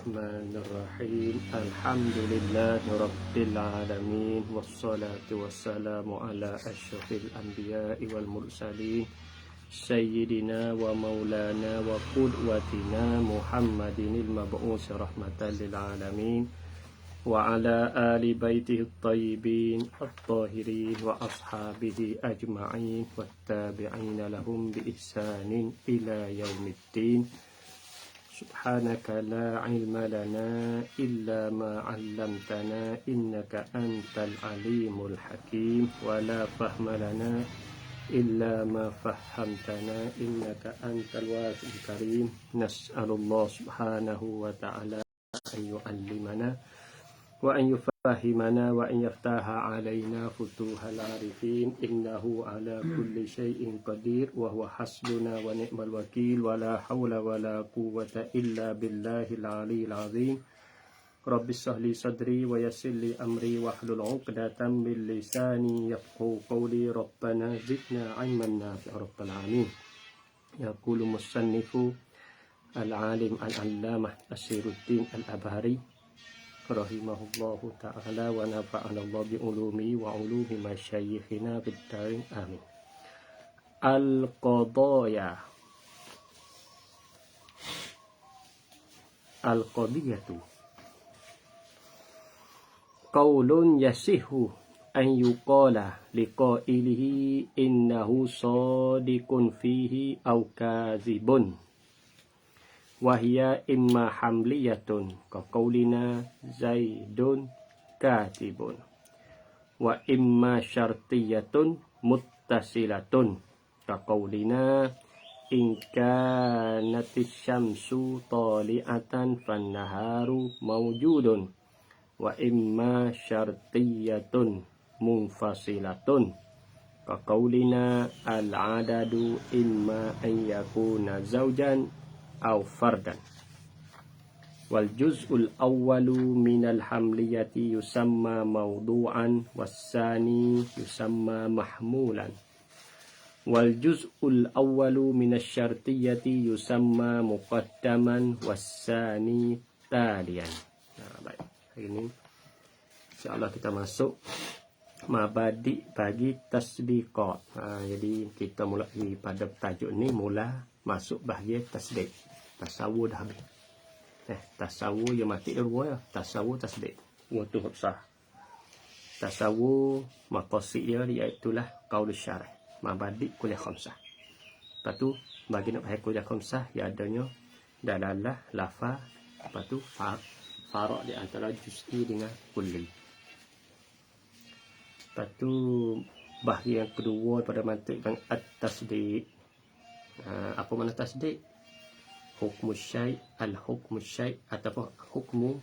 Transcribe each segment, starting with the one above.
Bismillahirrahmanirrahim. Alhamdulillahirabbil alamin wassalatu wassalamu ala asyrafil anbiya'i wal mursalin sayyidina wa maulana wa qudwatina Muhammadinil mab'us rahmatan lil alamin wa ala ali baitihi at-tayyibin at-tahirin wa ashabihi ajma'in wattabi'ina lahum bi ihsanin ila yaumiddin. Subhanaka la ilma lana illa ma 'allamtana innaka antal alimul hakim wa la fahma lana illa ma fahhamtana innaka antal wasi'ul karim. Nas'alullah subhanahu wa ta'ala an yu'allimana wa an yufahimana wa an yaftaha alaina futuhal arifin innahu ala kulli syai'in qadir wa huwa hasbuna wa ni'mal wakil wa la hawla wa la quwwata illa billahil aliyyil azim. Rabbi shrah li sadri wa yassir li amri wahlul 'uqdatam min lisani yafqahu qawli. Rabbana zidna 'ilman nafi'a rabbal alamin. Yaqulu musannifu al-alim al-allamah Nasiruddin al-Abhari rahimahullahu ta'ala wa nafa'ana Allah bi ulumi wa ulumi masyayikhina fid darin amin. Al-qadaya, al-qadiyatu qaulun yasihu an yuqala liqailihi innahu sadiqun fihi aw kazibun wahya imma hamliyatun ka qaulina zaidun katibun wa imma syartiyatun muttasilatun ka qaulina in kanatis syamsu tali'atan fannaharu mawjudun wa imma syartiyatun munfasilatun ka qaulina al-adadu imma an yakuna zawjan aw fardan. Wal juz'ul awwalu minal hamliyati yusamma mawdu'an wassani yusamma mahmulan. Wal juz'ul awwalu minasy syartiyati yusamma muqaddaman wassani taliyan. Nah, baik. Hari ini insyaallah kita masuk mabadi bagi tasdiqat. Jadi kita mulai pada tajuk ni mula masuk bahagian tasdik. Tasawur dah habis. Tasawur yang mati dulu ya. Tasawur tasdik. Waktu besar. Tasawur maqasid dia iaitulah qaul syarah. Mabadi kuliah khamsah. Lepas tu bagi nak faham kuliah khamsah ya adanya dalalah, lafaz, lepas tu farak di antara juz'i dengan kulli. Lepas tu bahagian kedua pada mantik yang at-tasdik. Apa makna tasdik? Hukmu syai' al-hukmu syai' ataupun hukmu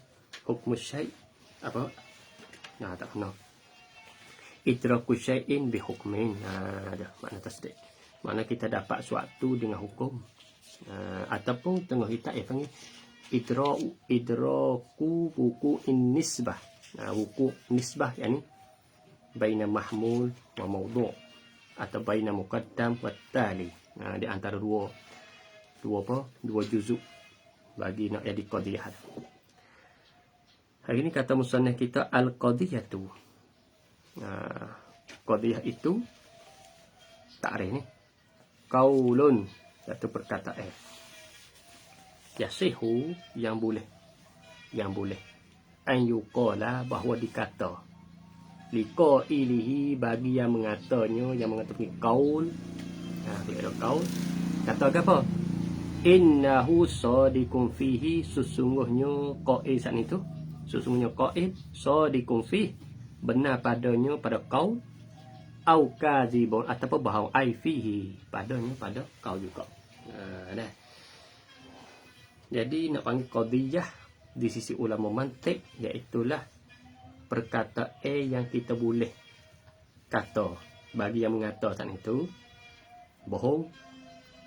syai' apa? Tak kenal. Idraku syai'in bi hukmin. Ada makna tasdik. Makna kita dapat suatu dengan hukum. Ataupun tengah kita panggil idraku wuqu'in nisbah. Wuqu' nisbah yakni baina mahmul wa mawdu' atau baina muqaddam wa tali. Di antara dua juzuk bagi nak jadi qadiyah. Hari ini kata musannaf kita al-qadiyatu. Qadiyah itu takrif ni. Qaulun, satu perkataan. Yasihu yang boleh. An yuqala bahawa dikata. Liqailihi bagi yang mengatanya, yang mengatakan qaul. Bila ada qaul, kata apa? Innahu sadiqun fihi, sesungguhnya qail saat itu, sesungguhnya qail sadiqun fihi, benar padanya pada qaul, au kadzibun ataupun bahawa ai fihi, padanya pada qaul juga. Dah. Jadi nak panggil qadiyah di sisi ulama mantik iaitulah perkataan yang kita boleh kata bagi yang mengata saat itu bohong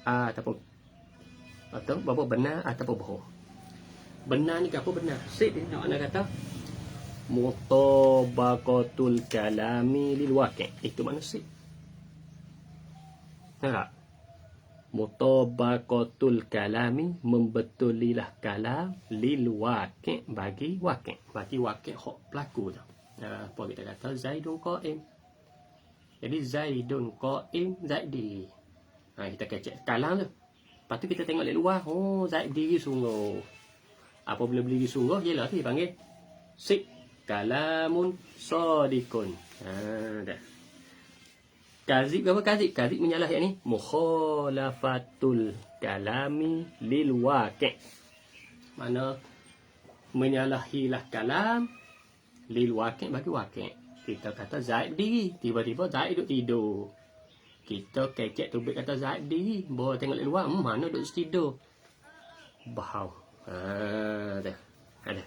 ataupun bahawa benar ataupun bohong. Benar ni apa benar? Sik ni nak kata mutabaqatul kalami lil waqi'. Itu makna sik. Tak? Mutabaqatul kalami, membetulilah kalam lil waqi' bagi waqi'. Bagi waqi' hak pelaku tu. Apa kita kata Zaidun qa'im. Jadi Zaidun qa'im Zaidi. Kita kecek kalam tu. Lepas tu kita tengok dari luar, oh Zaid diri sungguh. Apabila berdiri sungguh, ialah tu dipanggil sik kalamun sadiqun. Dah. Kazib apa kazib? Kazib menyalah yang ni mukhalafatul kalami lil waqi'. Mana menyalahilah kalam lil waqi' bagi waqi'. Kita kata Zaid diri, tiba-tiba Zaid duduk tidur. Kita kecek tubik kata Zaid diri, bawa tengok di luar, mana duduk tidur. Bahau. Dah. Ada.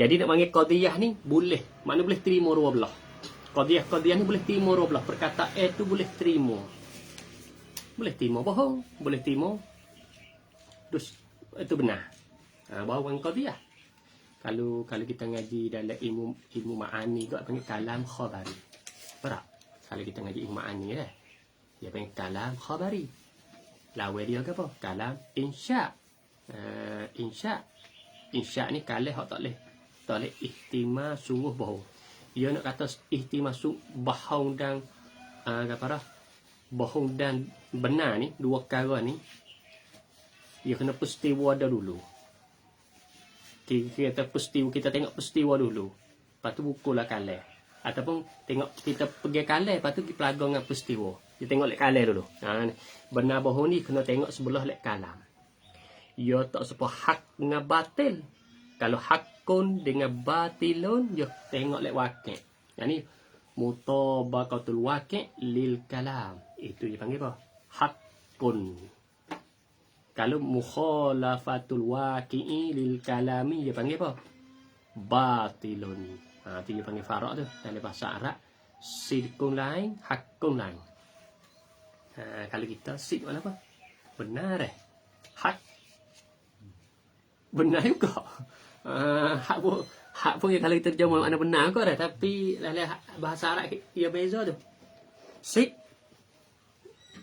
Jadi nak panggil qadiyah ni boleh, mana boleh terima dua belah. Qadiyah ni boleh terima dua belah. Perkataan tu boleh terima. Boleh terima bohong, boleh terima dus itu benar. Bahawa qadiyah. Kalau kita ngaji dalam ilmu ma'ani tu panggil kalam khabari. Berak. Kalau kita ngaji ilmu ma'ani dia panggil kalam khabari. Lawan dia ke apa? Kalam insya. Insya ni kalah hak tak leh ihtimal sungguh bohong. Dia nak kata ihtimal bohong dan bohong dan benar ni, dua perkara ni dia kena peristiwa dah dulu. Kita tengok peristiwa dulu. Lepas tu bukulah kalah. Ataupun tengok kita pergi kalah, lepas tu kita pelagang dengan peristiwa. Kita tengok lek kalah dulu. Benar bohong ni kena tengok sebelah lek kalam. Ia tak sepa hak dengan batil. Kalau hakun dengan batilun, dia tengok lek waqi'. Yang ni mutabaqatul waqi' lil kalam. Itu dia panggil apa? Hakun. Kalau mukhalafatul waqi'i lil kalami, dia panggil apa? Batilun. Itu dia panggil farak tu. Dalam bahasa Arab, sidqun lain, hakun lain. Kalau kita sid mana apa? Benar hak. Benar juga. Hak pun kalau kita terjemah makna benar kau dah, tapi dalam bahasa Arab ia beza tu. Sid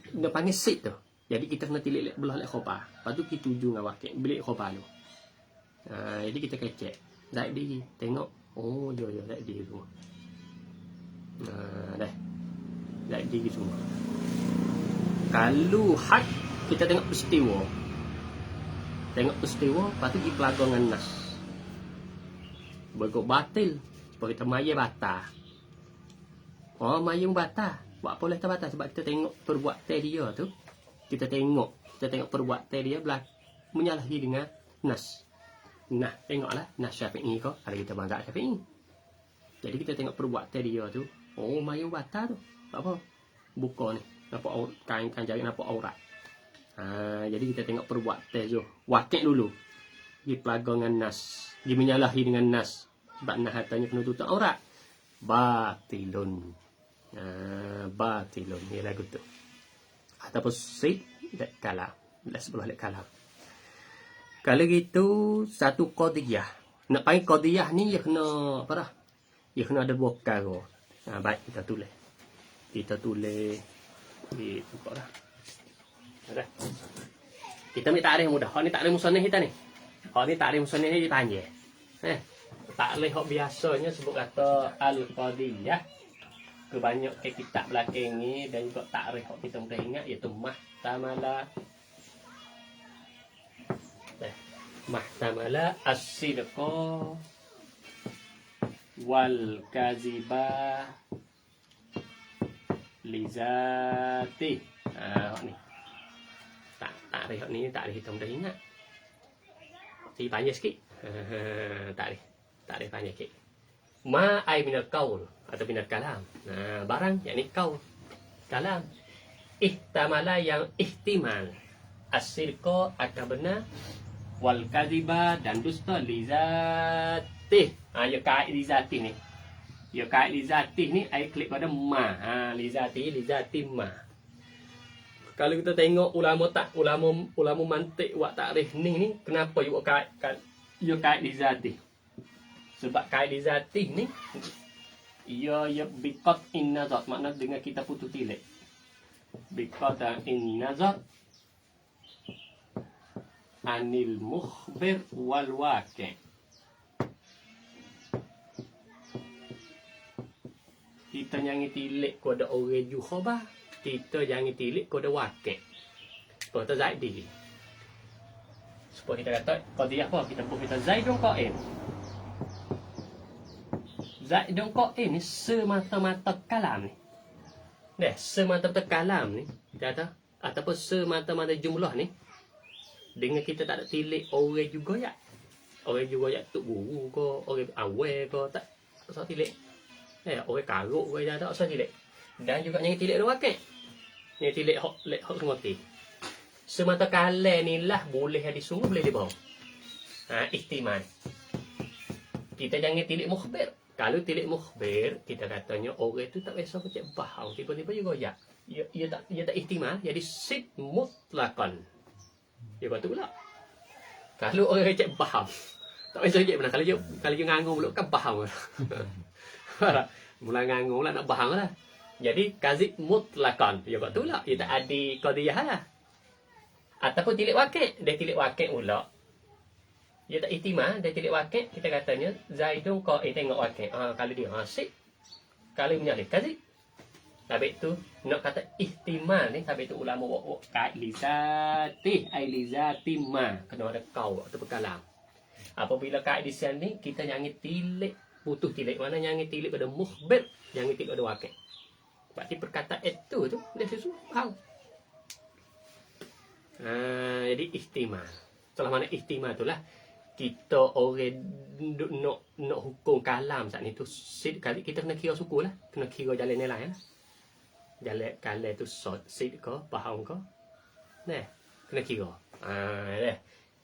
dia panggil sid tu. Jadi kita kena tilik belah lek khobar. Lepas tu kita tuju dengan waqi' bilik khobar tu. Jadi kita kecek. Zaid diri tengok, oh dia Zaid diri semua. Dah. Zaid diri semua. Kalau hak kita tengok peristiwa. Lepas tu pergi pelaga dengan nas. Berikut batil. Sebab kita maya batal. Oh, maya batal. Buat apa boleh terbatal? Sebab kita tengok perbuatan dia tu. Kita tengok perbuatan dia menyalahi dengan nas. Nah, tengoklah nas Syafi'i kau. Kalau kita mazhab Syafi'i. Jadi kita tengok perbuatan dia tu. Oh, maya batal tu. Apa? Buka ni. Nampak kain jari, nampak aurat. Jadi kita tengok perbuatan tu. Waqi' dulu. Dia pelaga dengan nas. Dia menyalahi dengan nas. Sebab nas hatanya kena tutup aurat. Batilun. Batilun. Dia lagu tu. Ataupun sid lek kalam. Lek sebelah lek kalam. Kalau gitu satu qadiyah. Nak panggil qadiyah ni dia kena apa dah? Dia kena ada dua perkara. Baik kita tulis. Di buka dah. Ada. Kita ambil takrif mudah. Hak ni takrif musannif kita ni. Hak ni takrif musannif ni panjang. Takrif hak biasanya sebut kata al-qadiyah. Kebanyak ke kitab belakang ni dan juga takrif hak kita mudah ingat iaitu mahtamala as-sidqa wal kaziba lizati. Hak ni. Takrif hak ni takrif kita mudah ingat. Jadi panjang sikit. Takrif panjang sikit. Ma ai minal qaul atau minal kalam. Barang yakni qaul. Kalam. Ihtamala yang ihtimal. As-sidqa akan benar. Wal kadhiba dan dusta lizatih. Ya kait lizatih ni. Ya kait lizatih ni ai klik pada ma. Lizatih ma. Kalau kita tengok ulama mantik buat takrif ni kenapa you kait lizatih? Sebab kait lizatih ni ia biqat in nazar, makna dengan kita putus tilik. Biqat in nazar anil mukhbir wal waqi'. Kita jangan tilik kepada orang ju khabar, kita jangan tilik kepada waqi'. Seperti Zaidi. Seperti kita kata qadiyah apa? Kita pun kita Zaidun qa'im. Zaidun qa'im ni semata-mata kalam ni. Nah, semata-mata kalam ni, kita kata ataupun semata-mata jumlah ni, dengan kita tak ada tilik orang juga ya. Orang juga ya tu guru ke, orang awal ke, tak usah tilik. Orang karuk ke, tak usah tilik. Dan juga yang tilik ada wakil. Yang tilik hok ngerti. Semata kalam ni lah boleh ada sungguh, boleh dibawa. Ihtimal. Kita jangan tilik mukhbir. Kalau tilik mukhbir, kita katanya orang tu tak biasa kecek bahang. Tiba-tiba juga ya. Ia tak ihtimal, jadi sid mutlakan. Dia kata pula. Kalau orang kecek bahang, tak biasa kecek benar. Kalau dia nganggung pula, kan bahang. Mula nganggung lah, nak bahang lah. Jadi, kazib mutlakan. Dia kata pula, ia tak ada qadiyah lah. Ataupun tilik wakil. Dia tilik wakil pula. Dia tak ihtimal, dia tilik wakil. Kita katanya, Zaidun qa'im, tengok wakil. Kalau dia sid. Kalau menyalih kazib. Habis tu nak kata ihtimal ni, habis tu ulama buat kait lizati, ai lizati ma, kena ada kau atau kalam. Apabila kait di sini kita jangan tilik, putus tilik mana jangan tilik pada mukhbir, jangan tilik pada wakil. Berarti perkataan itu tu dia sesuatu. Jadi ihtimal. Setelah mana ihtimal itulah kita orang nak hukum kalam saat ni tu kali kita kena kira suku lah, kena kira jalan ni lain lah. Jalan kalam tu sid ke, faham ke? Nah, kena kira.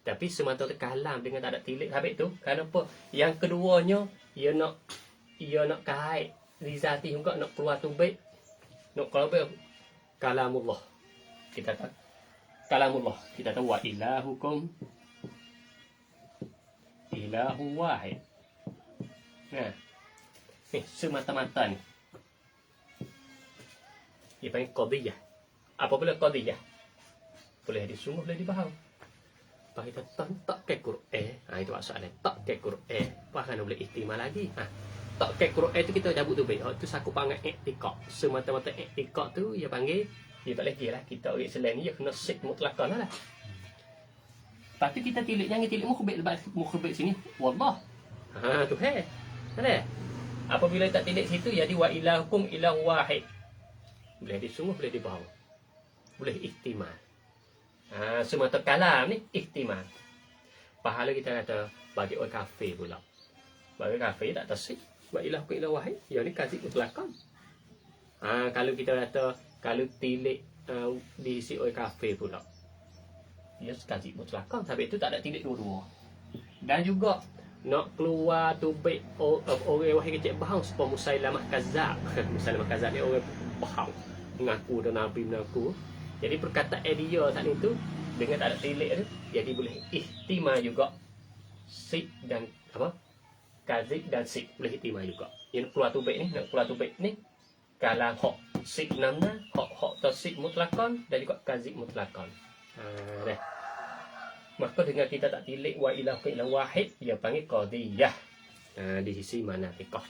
Tapi semata kalam dengan tak ada tilik habis tu. Kenapa? Yang keduanya ia nak kait rizati juga, nak keluar tu baik. Nak keluar baik kalamullah. Kita tahu kalamullah. Kita tahu wa ilahukum ilahu wahid. Nah. Ni semata-mata ni. Dia panggil qadiyah. Apabila qadiyah boleh disungguh, boleh dibahau. Pak kita tak ke Quran. Itu masalah. Tak ke Quran. Bahkan boleh ihtimal lagi. Tak ke Quran tu kita cabut tu baik. Itu saku panggil i'tiqad. Semata-mata i'tiqad tu dia panggil, dia tak lagi lah. Kita orang Islam ni dia kena sid mutlakan lah. Lepas tu kita tilik, jangan tilik mukhbir sini. Wallah. Tu ada. Apabila tak tilik situ jadi wa ilahukum ilahu wahid. Boleh disungguh, boleh dibawa. Boleh ihtimal. Semata kalam ni ihtimal. Pahala kita kata bagi orang kafir pula. Bagi kafir tak tersik. Wa ilahukum ilahu wahid. Yang ni kazib mutlakan. Kalau kita kata kalau tilik diisi oleh kafir pula, dia kazib mutlakan. Sampai itu tak ada tilik dua-dua. Dan juga nak keluar tu baik orang wahai kecil bahang supaya Musailamah kazab. Musailamah kazab ni orang bahang mengaku dan Nabi mengaku. Jadi perkataan dia saat itu dengan tak ada tilik tu, jadi boleh ihtimal juga sid dan apa? Kazib dan sid boleh ihtimal juga. Yang keluar tu baik ni, nak keluar tu baik ni kalau hak sid namna, hak tasid mutlakan dan juga kazib mutlakan. Dah. Maka dengan kita tak tilik wa ilahu illa wahid, dia panggil qadiyah. Di sisi mana tiqah.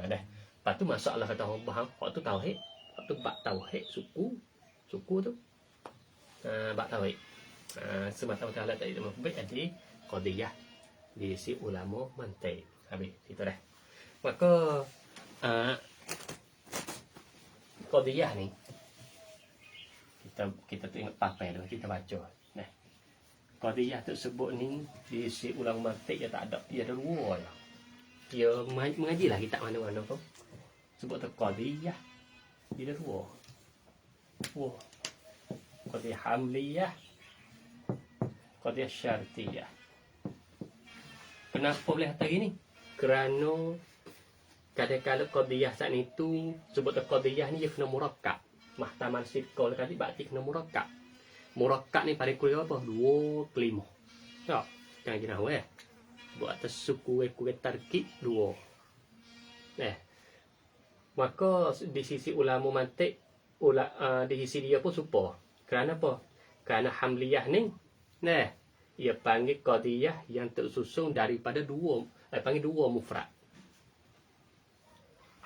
Dah. Lepas tu masalah kata orang faham, hak tu tauhid, hak tu bab tauhid suku tu. Bab tauhid. Semata-mata Allah tak ada mafhum jadi qadiyah di sisi ulama mantai. Habis itu dah. Maka qadiyah ni kita tengok papai dulu, kita baca. Nah. Qadiyah tersebut ni di sisi ulama mantik dia tak ada, dia ada dua je. Dia mengajilah kitab mana-mana tu. Sebut tu qadiyah. Dia ada dua. Qadiyah hamliyah, qadiyah syartiyah. Kenapa boleh kata gini? Kerana kadang-kadang qadiyah saat ni tu sebut tu qadiyah ni dia kena murakkab. Mahtaman sidqa tadi berarti kena murakkab. Murakkab ni pada kuliah apa? 2 ke 5. Tak, jangan kena buat atas suku kuliah tarkib 2. Maka di sisi ulama mantik di sisi dia pun super. Kerana apa? Kerana hamliyah ni ia panggil qadiyah yang tersusun daripada panggil dua mufrad.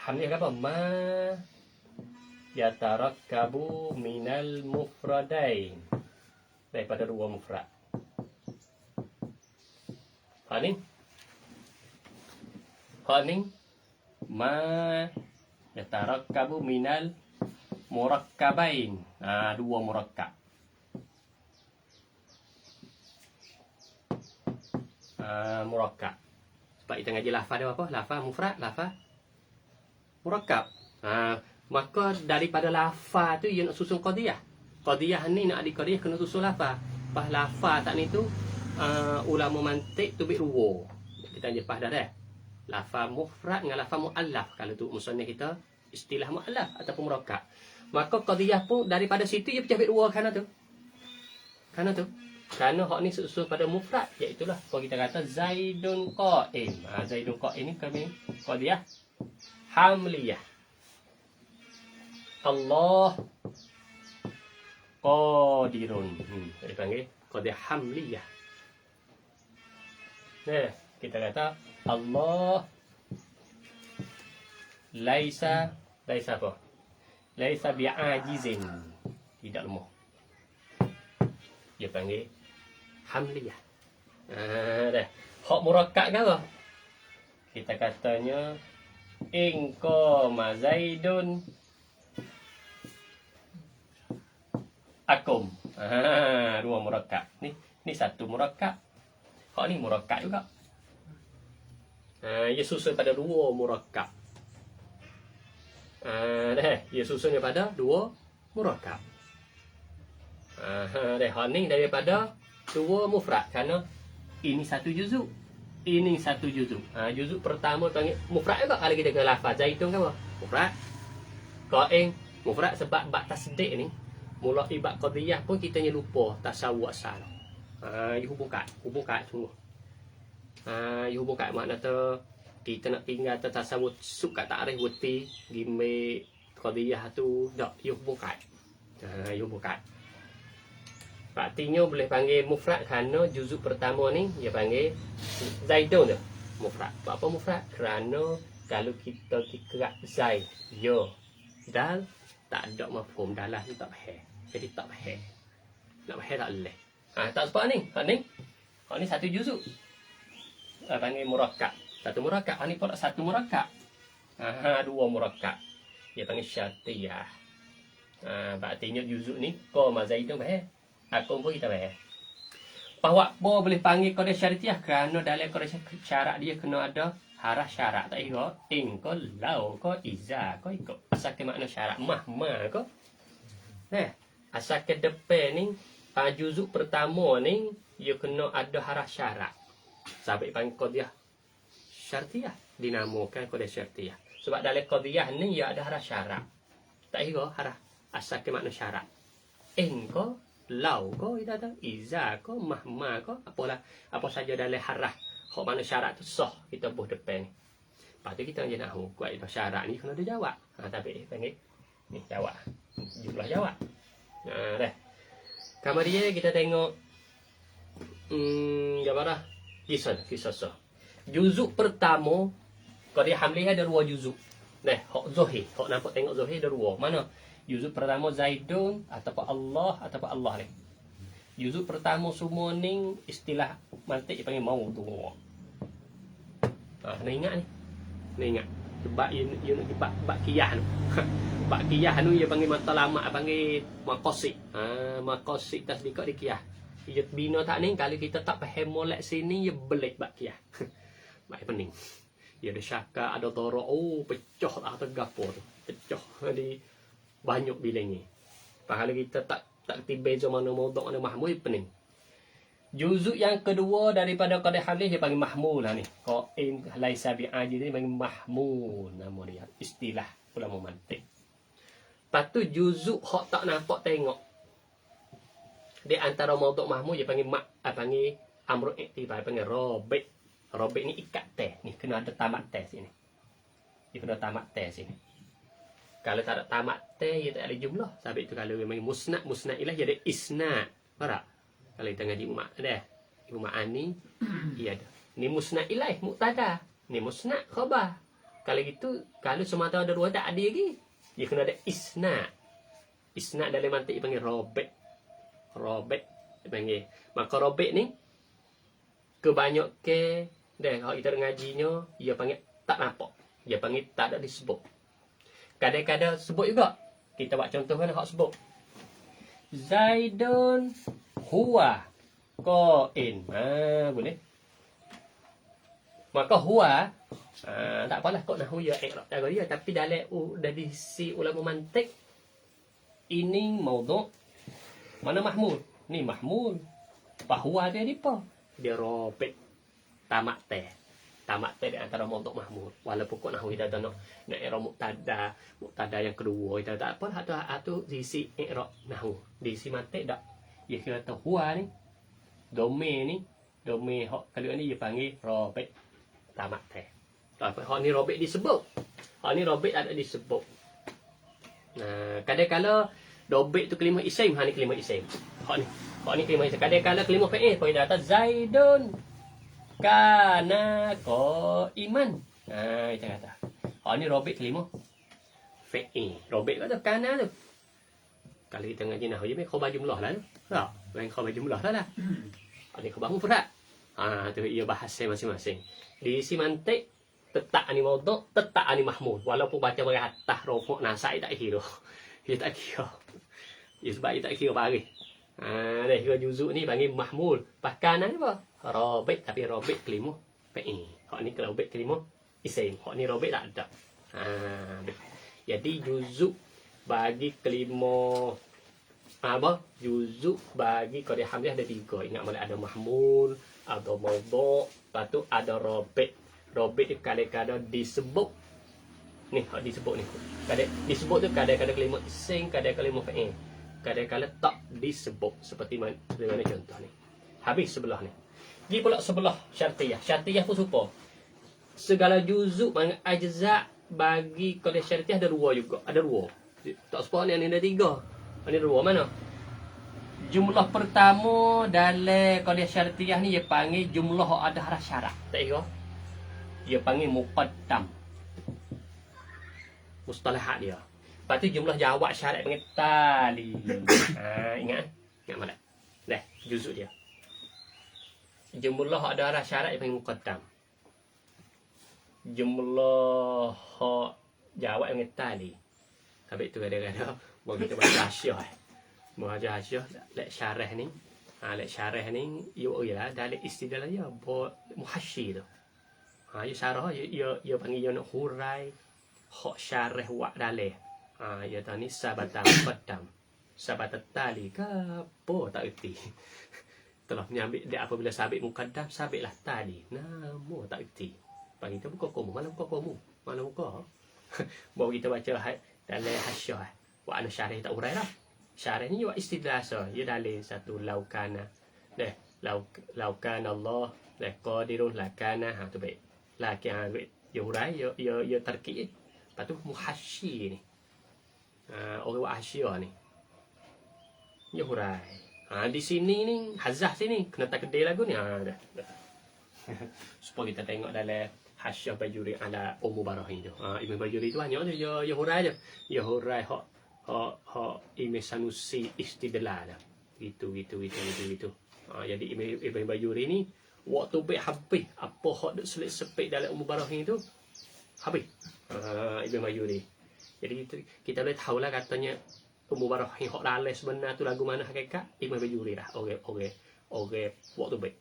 Hamliyah apa? Ma yatarakkabu minal mufradain. Daripada dua mufrad. Ni ma yatarakkabu minal murakkabain. Dua murakkab. Murakkab. Sebab kita ngaji lafaz dia apa? Lafaz mufrad, lafaz murakkab. Maka daripada lafaz tu ia nak susun qadiyah. Qadiyah ni nak ada qadiyah kena susun lafaz. Pas lafaz tak ni tu ulama mantik tu dua. Kita lepas dah dah. Lafaz mufrad dengan lafaz muallaf. Kalau tu musannif kita istilah muallaf ataupun murakkab. Maka qadiyah pun daripada situ ia pecah dua kerana tu. Kerana hak ni susun pada mufrad, iaitu lah kalau kita kata Zaidun qa'im. Zaidun qa'im ni kami qadiyah hamliyah. Allah qadirun. Dia panggil qadiyah hamliyah. Nah, kita kata Allah laisa apa? Laisa bi'ajizin. Tidak lemah. Dia panggil hamliyah. Dah. Hak murakkab ke apa? Kita katanya ingko mazaidun akum. Dua murakkab. Ni satu murakkab. Hak ni murakkab juga. Ia susun pada dua murakkab. Dah. Ia susun daripada dua murakkab. Dah. Hak ni daripada dua mufrad. Kerana ini satu juzuk, ini satu juzuk. Juzuk pertama panggil mufrad juga. Kalau kita ke lafaz Zaidun ke apa? Mufrad. Qa'im mufrad sebab bab tasdid ni mula ibad qadiyah pun kita ni lupa tasawuf asal. Hubung kat sungguh. Hubung kat makna tu kita nak tinggal tasawuf suk kat ta'rif wuti gime qadiyah tu dak hubung kat. Hubung kat. Artinya boleh panggil mufrad kerana juzuk pertama ni dia panggil Zaidun tu. Mufrad. Apa mufrad? Kerana kalau kita dikerak Zaid, yo, dal tak ada mafhum dalam ni tak faham. Jadi tak faham. Nak faham tak boleh. Tak sebab ni. Hak ni satu juzuk. Panggil murakkab. Satu murakkab. Hak ni pula satu murakkab. Dua murakkab. Dia panggil syartiyah. Artinya juzuk ni qama Zaidun faham. Aku pun kita faham. Bahawa boleh panggil qadiyah syartiyah kerana dalam qadiyah syarat dia kena ada harah syarat. Tak kira in ko lau ko iza ko ikut. Asal ke makna syarat ma ko. Asal ke depan ni juzuk pertama ni dia kena ada harah syarat. Sampai panggil qadiyah syartiyah, dinamakan qadiyah syartiyah. Sebab dalam qadiyah ni dia ada harah syarat. Tak kira harah asal ke makna syarat. In ko lau ko iza ko mahma ko apa saja dalam harah hak mana syarat tu sah kita buh depan ni. Lepas tu kita je nak kuat itu syarat ni kena dia jawab. Tapi panggil ni jawab. Jumlah jawab. Dah. Kemudian kita tengok gambar kisah. Juzuk pertama qadiyah hamliyah ada dua juzuk. Hak zahir, hak nampak tengok zahir ada dua. Mana? Juzuk pertama Zaidun ataupun Allah ni. Juzuk pertama semua ni istilah mantik dia panggil maudhu'. Nak ingat ni. Nak ingat. Sebab ia nak bab qiyah tu. Bab qiyah tu dia panggil matlamat, panggil maqasid. Maqasid tasdiqat di qiyah. Ia bina tak ni kalau kita tak faham molek sini ia belik bab qiyah. Baik pening. Ia ada syakak, ada dara, pecah lah tergapo tu. Pecah di banyak bilang ni. Kalau kita tak tiba mana maudhu' mana mahmul pening. Juzuk yang kedua daripada qadiyah hamliyah dia panggil mahmul lah ni. Qa'im laisa bi'ajiz dia panggil mahmul nama dia. Istilah ulama mantik. Lepas tu juzuk hak tak nampak tengok. Di antara maudhu' mahmul dia panggil panggil amrul i'tibar, panggil rabi'. Rabi' ni ikat teh. Ni kena ada tamat teh sini. Dia kena tamat teh sini. Kalau tak ada tamat teh, dia tak ada jumlah. Sebab itu kalau memang musnad ilah, dia ada isnad. Faham tak? Kalau kita ngaji umat, dah. Ibu Ma'an ni ia ada. Ni musnad ilaih, muqtada. Ni musnad khabar. Kalau gitu, kalau semata ada dua tak ada lagi. Dia kena ada isnad. Isnad dalam mantik dipanggil robek. Robek dipanggil. Maka robek ni kebanyak ke dah kalau kita ngajinya dia panggil tak nampak. Dia panggil tak ada disebut. Kadang-kadang sebut juga. Kita buat contoh kan hak sebut. Zaidun huwa qain. Boleh. Maka huwa tak apalah kok nahu ya i'rab cara dia tapi dalam dari si ulama mantik ini maudhu' mana mahmul. Ni mahmul. Bahwa dia ni apa? Dia robek tamak teh. Tamak teh di antara maudhu' mahmul. Walaupun kok nahu kita nak i'rab muqtada, muqtada yang kedua kita tak apa atau di si i'rab nahu. Di si mantik dak. Dia kira tahu huwa ni. Domain ni, domain hak kalau ni dia panggil robek tamak teh. Hak ni robek disebut. Hak ni robek tak ada disebut. Nah, kadang-kala robek tu kelima isim, hak ni kelima isim. Hak ni kelima isim. Kadang-kala kelima fa'il, kau dah kata Zaidun kana qaiman. Nah, kita kata. Hak ni robek kelima fa'il. Robek kata kana tu. Kalau kita ngaji nahwu je khabar jumlah lah tu. Tak, lain khabar jumlah lah. Hak ni khabar mufrad. Tu ia bahasa masing-masing. Di si mantik tetap ani maudhu', tetap ani mahmul. Walaupun baca bagai atas rofuk nasai tak kira. Dia tak kira. Ya sebab dia tak kira baris. Dah kira juzuk ni panggil mahmul. Bahkan ni apa? Robek tapi robek kelima fa'il. Hak ni robek kelima isim. Hak ni robek tak ada. Jadi juzuk bagi kelima apa? Juzuk bagi qadi hamzah ada 3. Ingat boleh ada mahmul, ada maudhu', lepas tu ada robek. Robek tu kadang-kadang disebut. Ni, hak disebut ni. Kadang disebut tu kadang-kadang kelima isim, kadang-kadang kelima fa'il. Kadang-kadang tak disebut seperti mana contoh ni. Habis sebelah ni. Pergi pula sebelah syartiyah. Syartiyah pun serupa. Segala juzuk bagi ajza bagi qadi syartiyah ada 2 juga. Ada 2. Tak sepuluh ni ada 3. Ni 2 mana? Jumlah pertama dalam qadi syartiyah ni dia panggil jumlah ada haraf syarat. Tak kira. Dia panggil muqaddam. Mustalahat dia. Lepas tu jumlah jawab syarat panggil tali. Ingat? Ingat malam. Dah, juzuk dia. Jumlah ada haraf syarat dia panggil muqaddam. Jumlah jawab panggil tali. Habis tu kadang-kadang mau kita baca hasyah. Baca hasyah lek syarah ni. Lek syarah ni ialah dalam istilah dia muhasyi tu. Ya syarah ya panggil nak hurai hak syarah wak dalih. Ya tani sabata muqaddam. Sabata tali ke apa tak erti. Telah menyabit dia apabila sabit muqaddam sabitlah tali. Nama tak erti. Bagi kita buka komu, malam buka komu. Malam buka. Baru kita baca dalam hasyah. Wak ana syarah tak hurai dah. Syarah ni wak istilah so. Ya dalil satu laukana. Laukana Allah la qadirun lakana tu baik. Lakin ya hurai ya tarkib. Lepas tu muhasyi ni. Orang buat hasyah ni. Ya hurai. Di sini ni hazah sini kena tak kedai lagu ni. Dah. Supaya kita tengok dalam hasyah Bajuri ala Mubarrahin tu. Ibn Bajuri tu hanya tu ya hurai je. Ya hurai hak Imam Sanusi istidlal dah. Gitu. Jadi Ibn Bajuri ni waktu baik habis apa hak dak selit sepik dalam Mubarrahin tu habis. Ibn Bajuri. Jadi kita boleh tahulah katanya Mubarrahin hak lalai sebenar tu lagu mana hakikat Ibn Bajuri dah. Okey. Waktu baik.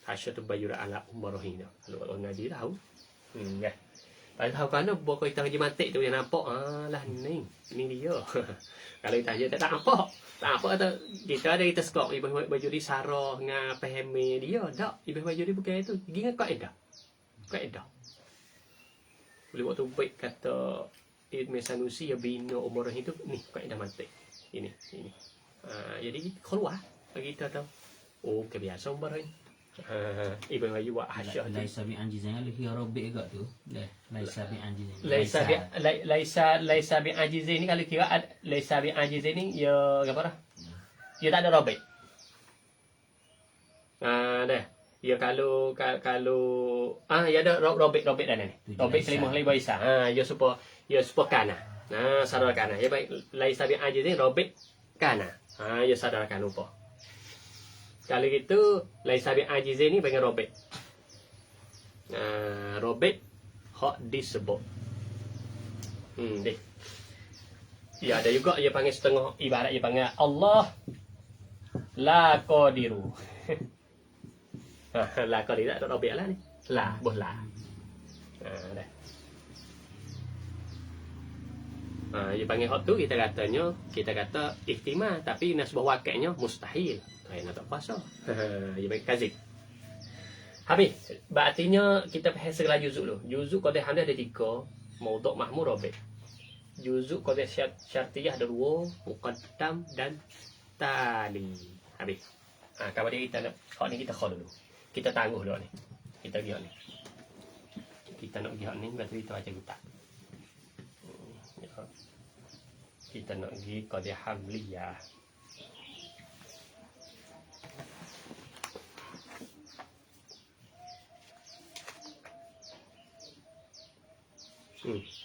Hasyah tu Bajuri ala Mubarrahin tu. Kalau orang ngaji tahu. Ya. Kalau tahu kan buat kita ngaji mantik tu yang nampak lah ni dia. Kalau kita aja tak nampak. Tak apa kata kita ada kita skop Ibn Bajuri sarah dengan pahami dia dak. Ibn Bajuri bukan itu. Gini kaedah. Boleh waktu baik kata Ibn Sanusi ya bina umur itu ni kaedah mantik. Ini. Jadi keluar bagi kita tahu. Oh kebiasaan umur ini. Ibn Bajuri buat hasyah tu. Laisa bi anjizan li robek juga tu. Laisa bi anjizan. Laisa bi anjizin ni kalau kira laisa bi anjizin ni ya apa dah? Dia tak ada robek. Dah. Ya kalau ya ada robek dah ni. Robek selimut lai baisa. Ya supaya kana. Sadar kana. Ya baik lai sabi aja ni robek kana. Ya sadarkan lupa. Kalau gitu lai sabi aja ni pengen robek. Robek hak disebut. Deh. Ya ada juga dia panggil setengah ibarat dia panggil Allah la qadiru. La qadiru tak robek lah ni. La bola. Dah. Dia panggil hak tu kita kata ihtimal tapi nak sebuah wakilnya mustahil. Nak tak puasa. Dia panggil kazib. Habis. Berartinya kita faham segala juzuk dulu. Juzuk qadiyah hamdah ada 3, maudhu' mahmud robek. Juzuk qadiyah syartiyah ada 2, muqaddam dan tali. Habis. Kemudian kita nak hak ni kita khol dulu. Kita tangguh dulu ni. Kita pergi hak ni. Kita nak pergi hak ni berarti kita baca kitab. Kita nak pergi qadiyah hamliyah.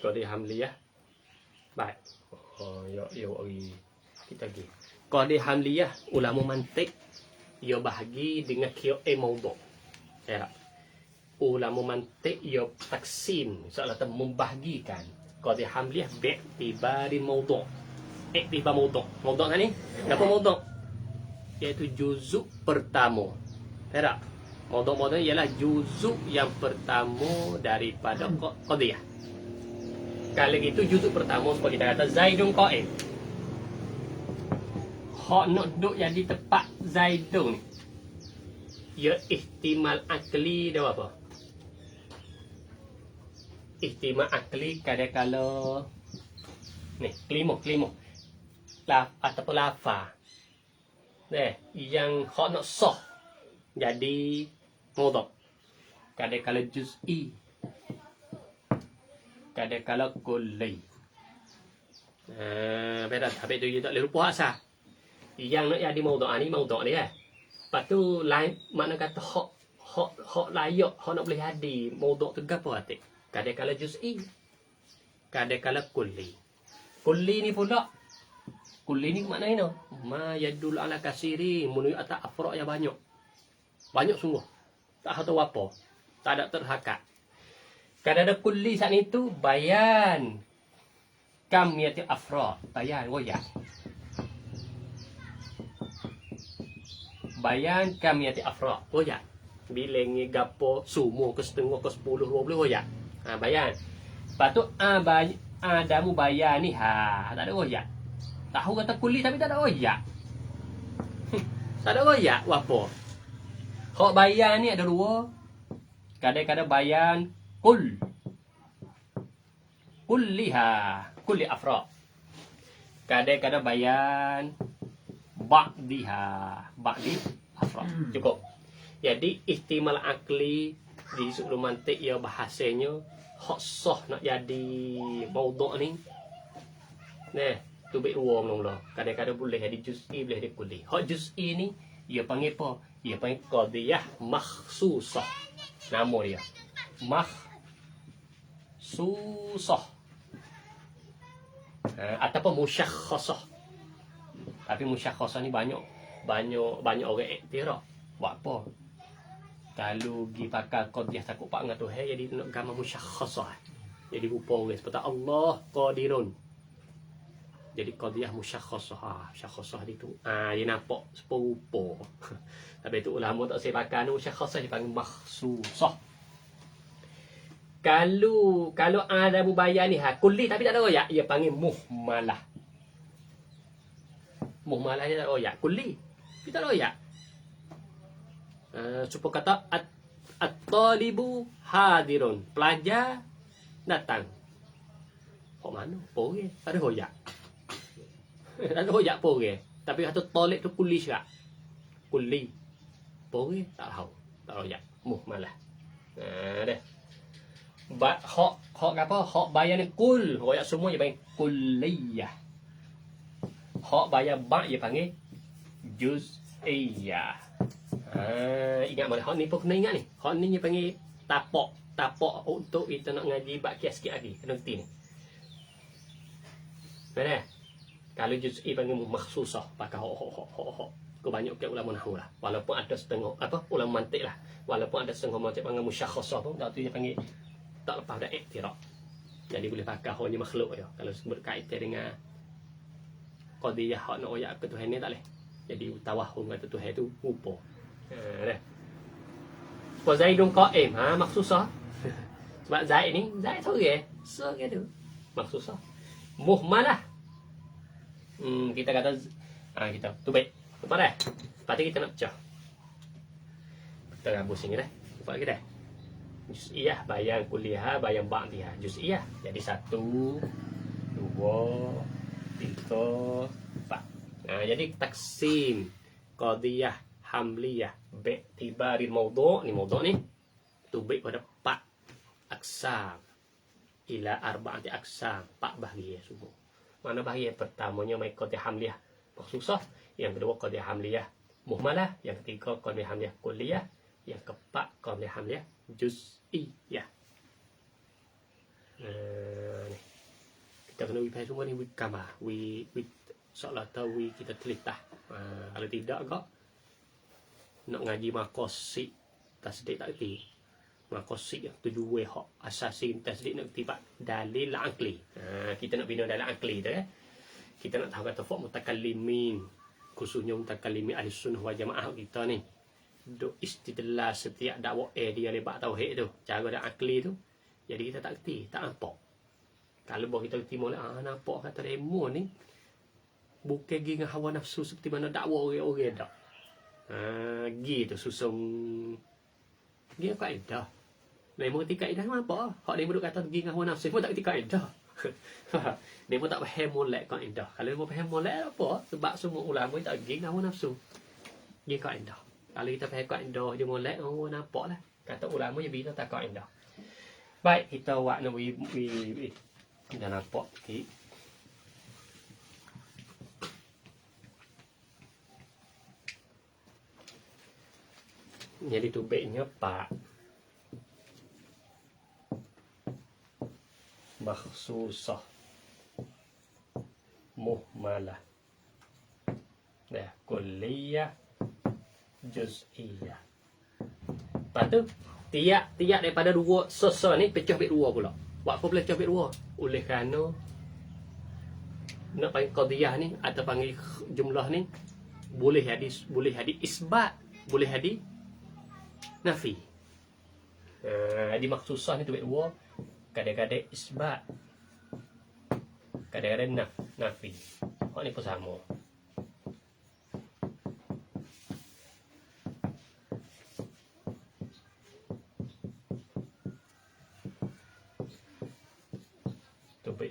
Qadiyah hamliyah. Baik. Kita pergi. Qadiyah hamliyah ulama mantik ia bahagi dengan qiyai maudhu'. Ya. Ulama mantik ia taksim seolah membahagikan qadiyah hamliyah bi'tibari maudhu'. Iktibar maudhu'. Maudhu' kan ni? Apa maudhu'? Iaitu juzuk pertama. Ya. Maudhu' ialah juzuk yang pertama daripada qadiyah. Kalau gitu juzuk pertama seperti kita kata Zaidun qa'im. Hak nak duduk jadi tempat Zaidun ni. Ya ihtimal akli dah apa? Ihtimal akli kadang-kala ni kelima. Ataupun lafa. Yang hak nak sah jadi maudhu'. Kadang-kala juz'i. Kadang-kala kulli. Beda. Habis tu dia tak boleh lupa asal. Yang nak jadi maudhu' ni maudhu' ni Lepas tu lain makna kata hak layak, hak nak boleh jadi maudhu' tu gapo arti? Kadang-kala juz'i. Kadang-kala kulli. Kulli ni pula. Kulli ni makna ni ma yadul ala kasiri menuju atas afra' yang banyak. Banyak sungguh. Tak tahu apa. Tak ada terhakat. Kadang-kadang kulli saat itu bayan kamiyati afra, bayan goyak. Bayan kamiyati afra, goyak. Bilangi gapo sumo ke setengah ke 10 20 goyak. Bayan. Lepas tu adamu bayan ni tak ada goyak. Tahu kata kulli tapi tak ada goyak. Tak ada goyak apa? Hak bayan ni ada 2. Kadang-kadang bayan kulli afra. Kadang-kadang bayan ba'di afra. Cukup. Jadi ihtimal akli di sudut mantik ia bahasanya hak sah nak jadi maudhu' ni. Tu baik 2 mula-mula. Kadang-kadang boleh jadi juz'i, boleh jadi kulli. Hak juz'i ni ia panggil apa? Ia panggil qadiyah makhsusah. Nama dia. Susah ataupun musyakhasah. Tapi musyakhasah ni banyak orang iktiraf. Buat apa? Kalau pergi pakai qadiyah takut pak dengan Tuhan jadi nak gambar musyakhasah. Jadi rupa orang seperti Allah qadirun. Jadi qadiyah musyakhasah. Musyakhasah itu dia nampak serupa. Tapi itu ulama tak saya pakai musyakhasah dia panggil makhsusah. Kalau ada mubayyan ni kulli tapi tak ada royak, ia panggil muhmalah. Muhmalah dia tak ada royak, kulli kita ada royak. Supaya kata at-talibu hadirun, pelajar datang. Kok mana? Pore, tak ada royak. Tak ada royak pore. Tapi kata talib tu kulli syrak. Kulli. Pore tak tahu. Tak royak. Muhmalah. Dah. Hak apa? Hak bayar ni kul. Royak semua dia panggil kulliyah. Hak bayar ba' dia panggil juz'iyah. Ingat boleh. Hak ni pun kena ingat ni. Hak ni dia panggil tapak. Tapak untuk kita nak ngaji bakia sikit lagi. Kena ngerti ni. Mana? Kalau juz'i panggil makhsusah. Pakai hok. Kebanyakan ulama nahwu lah. Walaupun ada setengah, ulama mantik lah. Walaupun ada setengah mantik panggil musyakhasah pun. Tak tu dia panggil tak lepas dah iktiraf. Jadi boleh pakai hanya makhluk je. Kalau berkaitan dengan qadiyah hak nak royak ke Tuhan ni tak boleh. Jadi tawahum kata Tuhan tu rupa. Dah. Wa Zaidun qa'im. Maksudnya sebab Zaid ni Zaid seorang tu. Maksudnya muhmalah. Kita kata kita tu baik. Lepas dah. Lepas tu kita nak pecah. Kita gabung sini dah. Lepas lagi dah. Juz'iyah bayang kuliah bayang ba'diyah. Juz'iyah jadi 1 2 3 4. Jadi taksim qadiyah hamliyah bi'tibarin mawdu' ni mawdu' ni tubik pada 4 aksam ila arba'ati aksam 4 bahagian semua. Mana bahagian pertamanya mai qadiyah hamliyah makhsusah, yang kedua qadiyah hamliyah muhmalah, yang ketiga qadiyah hamliyah kulliyah, yang keempat qadiyah hamliyah juz'iyah. Ni. Kita kena faham semua ni gambar. Seolah tahu kita telitah. Kalau tidak kok nak ngaji maqasid tasdid tak erti. Maqasid yang tujuan hak asasi tasdid nak erti pak dalil aqli. Kita nak bina dalil aqli tu Kita nak tahu kata faq mutakallimin, khususnya mutakallimin ahli sunnah wal jamaah kita ni. Duk istidlal setiap dakwah dia lebat tauhid tu, cara dak akli tu. Jadi kita tak erti, tak nampak. Kalau bawa kita erti molek nampak kata demo ni bukan gi dengan hawa nafsu seperti mana dakwah orang-orang dak. Gitu susung. Dia kaedah. Demo ketika kaedah apa? Hak dia duk kata gi dengan hawa nafsu pun tak ketika kaedah. Dia pun tak faham molek kaedah. Kalau dia faham molek apa? Sebab semua ulama tak gi dengan hawa nafsu. Gi kaedah. Kalau kita faham kaedah je molek, nampak lah. Kata ulama je bila tak kaedah. Baik, kita buat nak kita nampak sikit. Jadi tubiknya Pak. Makhsusah. Muhmalah. Dah, kulliyah. Juz'iyah. Lepas tu tiap daripada dua sosok ni pecah bit dua pula. Buat apa boleh pecah bit dua? Oleh kerana nak panggil qadiyah ni atau panggil jumlah ni boleh jadi isbat, boleh jadi nafi. Jadi makhsusah ni tu bit dua, kadang-kadang isbat, kadang-kadang nafi. Hak ni pun sama.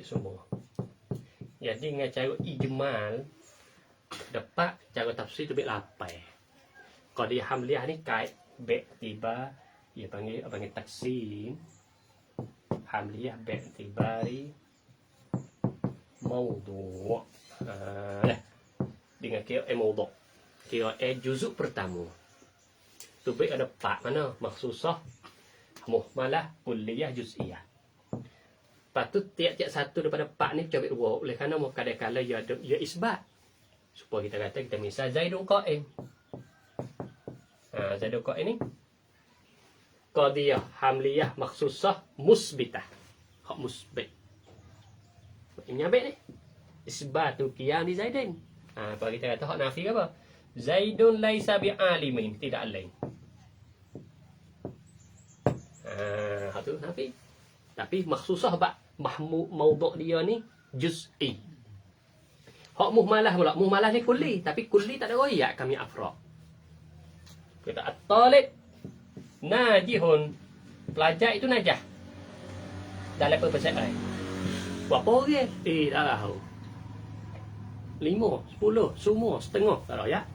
Semua. Jadi dengan cara ijmal dapat cara tafsir tu bit lapai. Qadiyah hamliyah ni kait bi'tibar, dia panggil taksim hamliyah bi'tibari mawdu'. Dengan kira mawdu'. Kira juzuk pertama. Tu bit ada 4 mana? Makhsusah, muhmalah, kulliyah, juz'iyah. Lepas tu tiap-tiap satu daripada 4 ni pecah bit 2. Oleh kerana kadang-kadang ia isbat. Supaya kita kata kita misal Zaidun qa'im. Zaidun qa'im ni qadiyah hamliyah makhsusah musbitah. Hak musbit. Ini apa ni? Isbatu qiyam di Zaidin. Kalau kita kata hak nafi apa? Zaidun laisa bi'alimin, tidak alim. Hak tu nafi. Tapi makhsusah mawdu' dia ni juz'i. Hak muhmalah pula. Muhmalah ni kulli, tapi kulli tak ada royak kami afra. Kita at-talib najihun. Pelajar itu najah. Dalam perbezaan lain. Berapa orang? Tak tahu. 5, 10, semua setengah tak royak.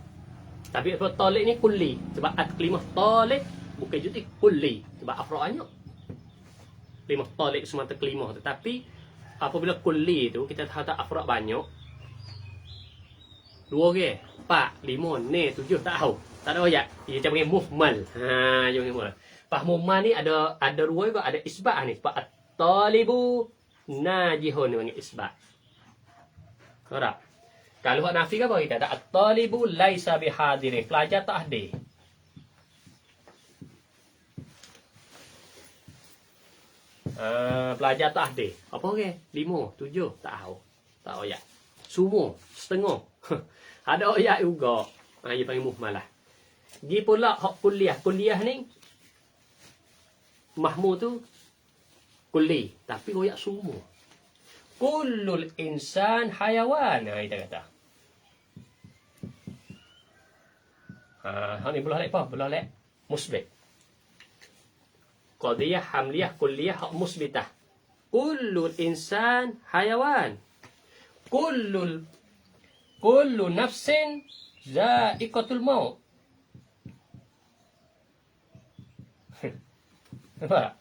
Tapi apa talib ni kulli. Sebab at-kalimah talib bukan juz'i, kulli. Sebab afra banyak. 5 talib semata kelima. Tetapi apabila kulli tu kita tahu tak afrad banyak, 2 orang, 4, 5, 6, 7 tak tahu. Tak ada royak. Kita panggil muhmal. Ha, jangan muhmal. Pas muhmal ni ada dua juga, ada isbat ni. Sebab at-talibu najihun ni panggil isbat. Tahu tak? Kalau hak nafi ke apa kita? Tak at-talibu laisa bihadirin. Pelajar tak hadir. Pelajar tak hadir. Apa orang? 5, 7, tak tahu. Tak royak. Semua setengah. Ada royak juga. Dia panggil muhmal lah. Gi pula hak kuliah. Kuliah ni mahmud tu kulli, tapi royak semua. Kullul insan hayawan. Kita kata. Hak ni belah lek apa? Belah lek musbit. Qadiyah hamliyah kulliyah hak musbitah. Kullul insan hayawan. Kullu nafsin za'iqatul maut. Nampak?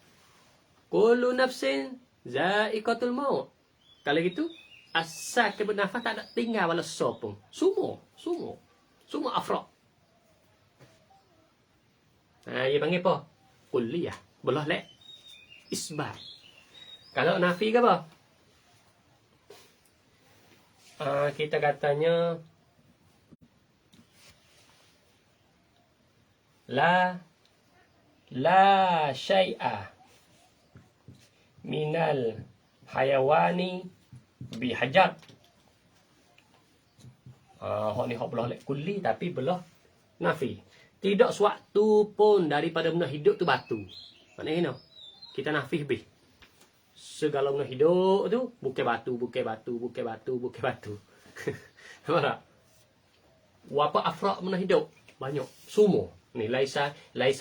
Kullu nafsin za'iqatul maut. Kalau gitu, asal bernafas tak ada tinggal wala sopung. Semua afraq. Dia panggil apa? Kulliyah. Belah lek isbat. Kalau nafi ke apa? Kita katanya la syai'a minal hayawani bihajar. Hak ni hak belah lek kulli tapi belah nafi. Tidak suatu pun daripada benda hidup tu batu. Maknanya kita nafi bih. Segala benda hidup tu bukan batu. Nampak tak? Wapa afraq benda hidup? Banyak. Semua. Ni laisa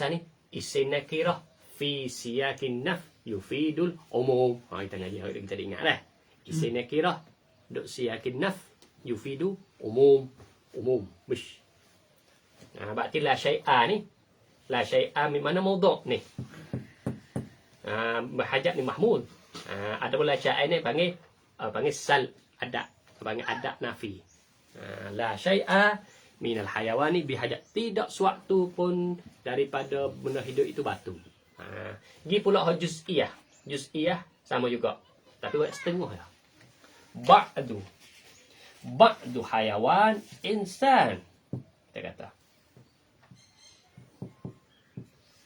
ni isim nakirah fi siyakin naf yufidul umum. Kita ngaji kita ingat dah. Isim nakirah duk siyakin naf yufidu umum. Bish. Berarti la syai'a ni. La syai'a min mana maudhu' ni. Berhajat ni mahmud. Ada pula syai'a ni panggil sal adab. Panggil adab nafi. La syai'a minal hayawani bihajat. Tidak suatu pun daripada benda hidup itu batu. Gi pula juz'iyah. Juz'iyah sama juga. Tapi buat setengah lah. Ba'du hayawan insan. Kita kata.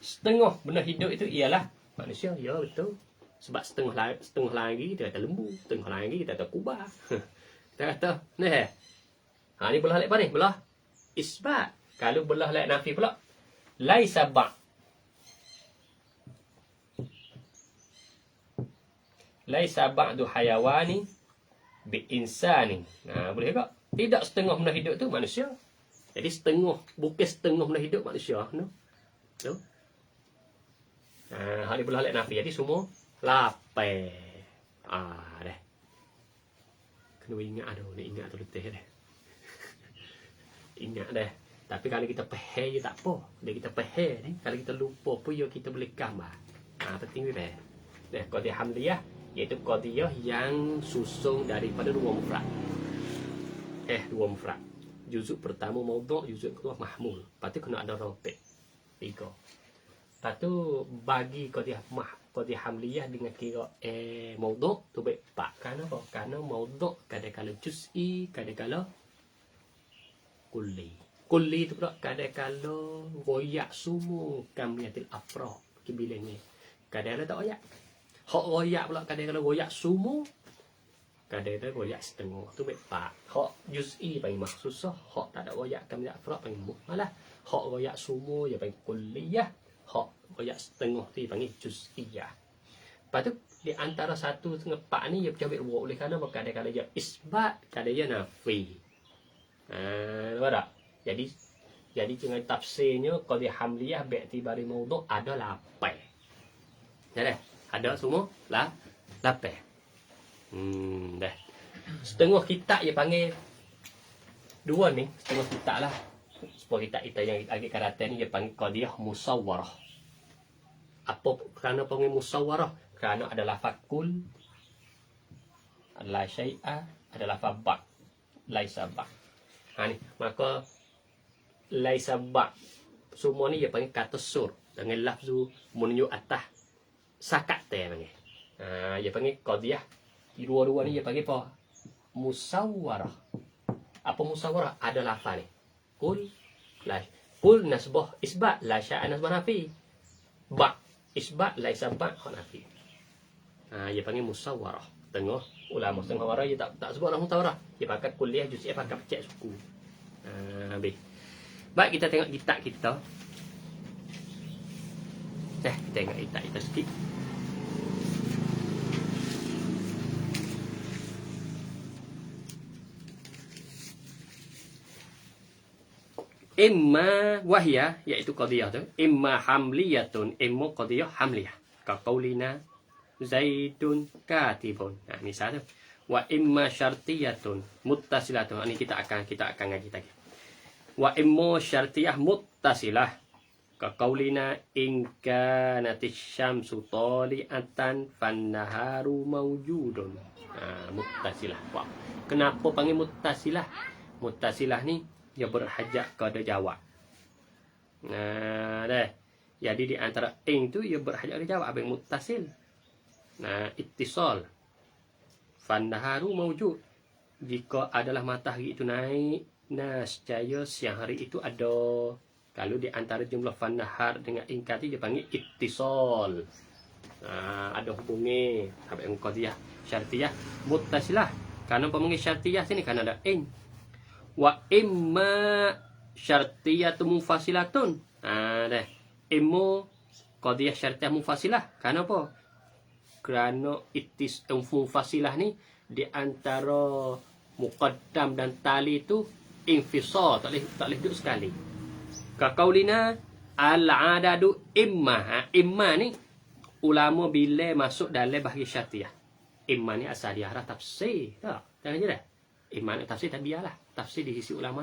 Setengah benda hidup itu ialah manusia. Ya betul. Sebab setengah lagi kita kata lembu. Setengah lagi kita kata kubah. Kita kata. Ni belah lek apa ni? Belah isbat. Kalau belah lek nafi pula. Laisa ba'. Laisa ba'du hayawani bi insani. Boleh tak? Tidak setengah benda hidup tu manusia. Jadi bukan setengah benda hidup manusia. No? Hal ni belah lek nafi. Jadi semua lapai. Dah. Kena ingat ingat tu letih dah. Ingat dah. Tapi kalau kita faham je tak apa. Bila kita faham ni, kalau kita lupa pun ya kita boleh gambar. Penting ni dah. Qadiyah hamliyah iaitu qadiyah yang susung daripada dua mufrad. Dua mufrad. Juzuk pertama maudhu', juzuk kedua mahmul. Lepas tu kena ada rafi'. 3. Lepas tu bagi qadiyah hamliyah dengan kira maudhu' tu baik 4. Kerana apa? Kerana maudhu' kadang-kala juz'i, kadang-kala kulli. Kulli tu pula kadang-kala royak semua kamliyatil afraq kebilang ni. Kadang-kala tak royak. Hak royak pula kadang-kala royak semua. Kadang-kala royak setengah. Tu baik 4. Hak juz'i panggil makhsusah, hak tak ada royak kamliyatil afraq panggil muhmalah. Hak royak semua dia panggil kulliyah. Hak royak setengah tu dia panggil juz'iyah. Lepas tu di antara 1 dengan 4 ni dia pecah dua oleh kerana kadang-kala dia isbat, kadang-kala nafi. Nampak tak? Jadi dengan tafsirnya qadiyah hamliyah bi'tibari maudhu' ada 8. Ya dah. Ada semua 8. Dah. Setengah kitab dia panggil 2 ni, setengah kitab lah. Sebuah kitab kita yang agak karatan ni dia panggil qadiyah musawwarah. Apa kerana panggil musawwarah? Kerana ada lafaz kul, ada syai'a, ada lafaz ba', laisa ba'. Ni maka laisa ba. Semua ni dia panggil kata sur dengan lafzu menunjuk atas. Sakat teh panggil. Dia panggil qadiyah. Dua-dua ni dia panggil apa? Musawwarah. Apa musawwarah? Ada lafaz ni. Kul nasbah isbat la sya'a nasbah nafi. Ba isbat laisa ba nafi. Dia panggil musawwarah. Tengok ulama tengah warah dia tak sebut orang mutawarah. Dia pakai kuliah juz'iyah pakai pecah suku. Habis. Baik kita tengok kitab kita. Kita tengok kitab kita sikit. Imma wahya iaitu qadiyah tu, imma hamliyatun, imma qadiyah hamliyah. Ka qaulina Zaidun katibun. Misal tu. Wa imma syartiyatun muttasilatun. Ini kita akan ngaji lagi. Wa imma syartiyah muttasilah. Ka qaulina in kanatis syamsu tali'atan fannaharu mawjudun. Muttasilah. Wow. Kenapa panggil muttasilah? Muttasilah ni dia berhajat kepada jawab. Jadi di antara in tu dia berhajat kepada jawab. Apa yang muttasil? Ittisal. Fannaharu mawjud. Jika adalah matahari itu naik, nescaya siang hari itu ada. Kalau di antara jumlah fannahar dengan ingkati dia panggil ittisal. Ada hubungi. Apa yang qadiyah syartiyah muttasilah. Karena pemanggil syartiyah sini kan ada in. Wa imma syartiyatu munfasilatun. Imma qadiyah syartiyah munfasilah. Kenapa? Kerana munfasilah ni di antara muqaddam dan tali tu infisal, tak boleh duduk sekali. Ka qaulina al-adadu imma. Imma ni ulama bila masuk dalam bahagi syartiyah. Imma ni asal dia arah tafsir. Tak? Jangan je dah. Imma ni tafsir tak biarlah. Tafsir di sisi ulama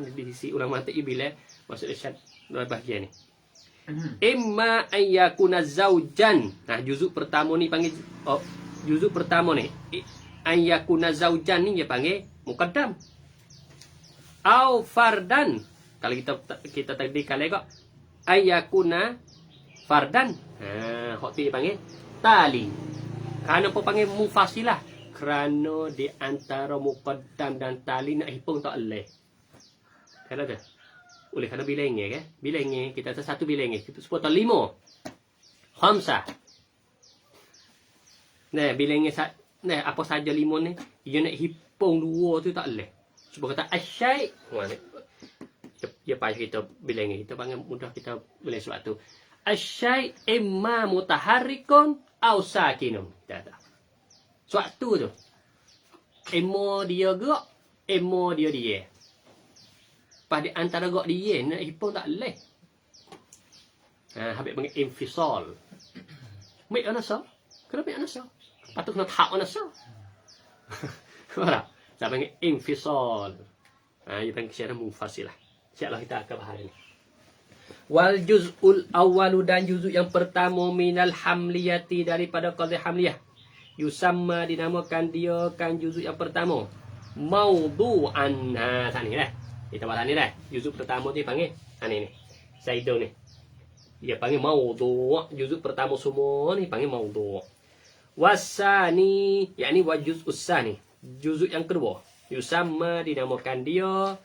tak bila masuk dalam bahagian ni. Imma ayyakuna zaujan. Juzuk pertama ni panggil juzuk pertama ni ayyakuna zaujan ni dia panggil muqaddam. Au fardan. Kalau kita tadi kalau kok ayyakuna fardan. Hok tu dia panggil tali. Kerana apa panggil mufasilah? Kerana di antara muqaddam dan tali nak hitung tak boleh. Kata tu. Oleh kerana bilangnya kan? Bilangnya kita ada satu bilangnya. Kita sebut tak 5. Khamsah. Bilangnya apa saja 5 ni, dia nak hitung 2 tu tak boleh. Sebab kata asyai. Dia payah kita bilangnya. Kita panggil mudah kita bilang sebab tu. Asyai imma mutaharrikun au sakinun. Sebab tu. Imma dia gerak, imma dia diam. Pada antara gok dia nak hipung tak boleh. Habis panggil infisal. Mai anasa. Kenapa anasa? Patut kena tak anasa. Faham? Saya panggil infisal. Dia panggil secara munfasilah. Insya-Allah kita akan bahas ini. Wal juz'ul awwalu dan juzuk yang pertama minal hamliyati daripada qadhiyah hamliyah. Yusamma dinamakan dia kan juzuk yang pertama. Maudu'an. Sana ni dah. Kita bahas ni dah. Juzuk pertama ni panggil ni. Zaidun ni. Dia panggil maudhu'. Juzuk pertama semua ni panggil maudhu'. Wasani, yakni wajuz usani. Juzuk yang kedua. Yusamma dinamakan dia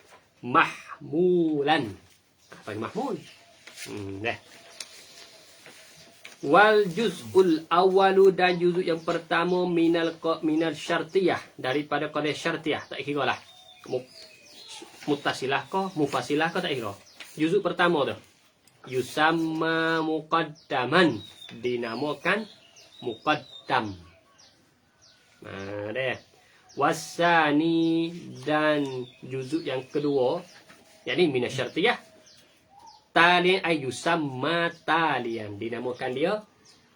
mahmulan. Apa yang mahmul? Dah. Wal juz'ul awalu dan juzuk yang pertama minal syartiyah. Daripada qadhiyah syartiyah. Tak kira lah. Muttasilah kah, mufasilah kah tak kira. Juzuk pertama tu. Yusamma muqaddaman. Dinamakan muqaddam. Dah. Wasani dan juzuk yang kedua. Yakni minasyartiyah. Talian ay yusamma talian. Dinamakan dia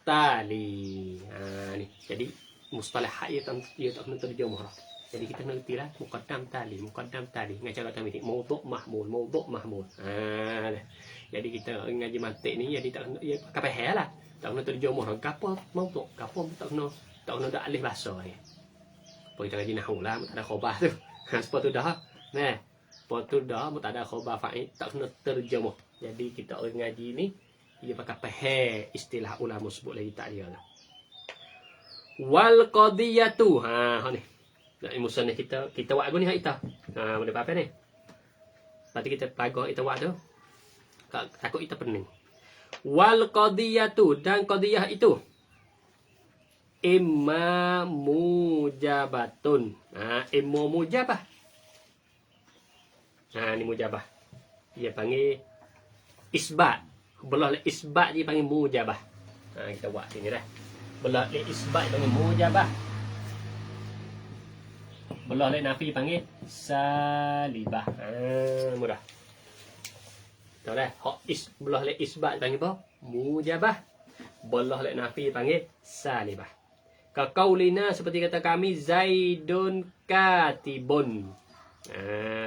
tali. Ni. Jadi mustalah ia tak kena terjemah. Jadi kita ngerti lah muqaddam tali. Dengan cara kata mitik maudhu' mahmul. Jadi kita ngaji mantik ni jadi tak kena ya kapeh lah. Tak kena terjemah gapo maudhu', gapo tak kena dak alih bahasa ni. Apa kita ngaji nahwu lah, tak ada khabar tu. Sebab tu dah. Lepas tu dah, tak ada khabar fa'il, tak kena terjemah. Jadi kita orang ngaji ni, dia pakai pahal istilah ulama sebut lagi tak dia lah. Wal qadiyatu. Ha ni. Nak musan ni kita buat lagu ni hak kita. Ha boleh apa ni? Berarti kita pagah kita buat tu. Takut kita pening. Wal qadiyatu, dan qadiyah itu imma mujabatun. Ha imma mujabah. Ha ni mujabah. Dia panggil isbat. Belah isbat dia panggil mujabah. Ha kita buat sini dah. Belah isbat panggil mujabah. Belah nafi panggil salibah. Ha mudah. Tahu dah. Hak belah isbat panggil apa? Mujabah. Belah nafi panggil salibah. Kaqaulina seperti kata kami Zaidun katibun.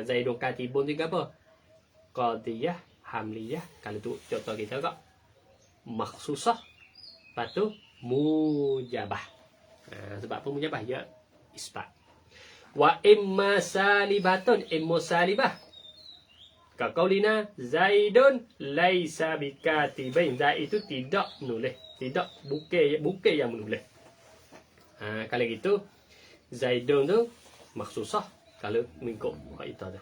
Zaidun katibun tu apa? Qadiyah, hamliyah. Kalau tu contoh kita kak makhsusah. Lepas tu mujabah. Sebab apa mujabah? Ya isbat. Wa imma salibatun, imma salibah. Kaqaulina Zaidun laisa bikatibin. Zaid itu tidak menulis. Tidak, bukan yang menulis. Kalau gitu Zaidun tu makhsusah. Kalau mengikut itu tu.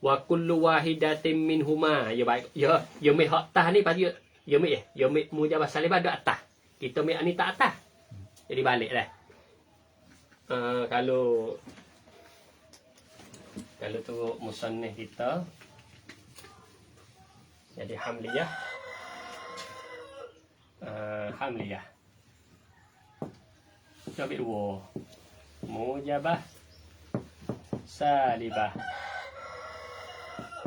Wa kullu wahidatin minhuma. Ya baik. Ya mi hak atas ni pasti ya mi mujabah salibah dak atas. Kita mi ni tak atas. Jadi balik dah. Kalau tu musannif kita jadi hamliyah. Hamliyah. Coba dua. Mujabah salibah.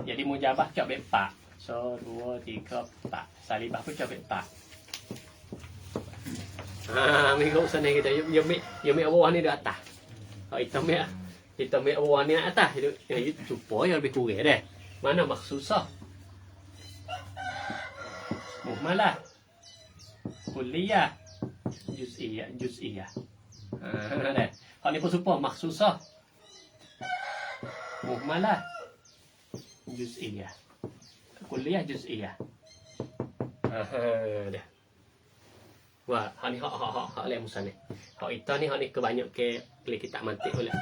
Jadi mujabah coba 4. So 2 3 4. Salibah pun coba 4. Minggu sana kita yumi awal ni di atas. Kita awal ni atas. Itu supaya lebih kurang deh. Mana makhsusah? Muhmalah. Kulliyah. Juz'iyah. Dah. Hak ni pun supaya makhsusah. Muhmalah. Juz'iyah. Kulliyah juz'iyah. Dah. Wah, hak ni hak lain musan ni. Hak itu ni hak ni kebanyak ke kita mantik oleh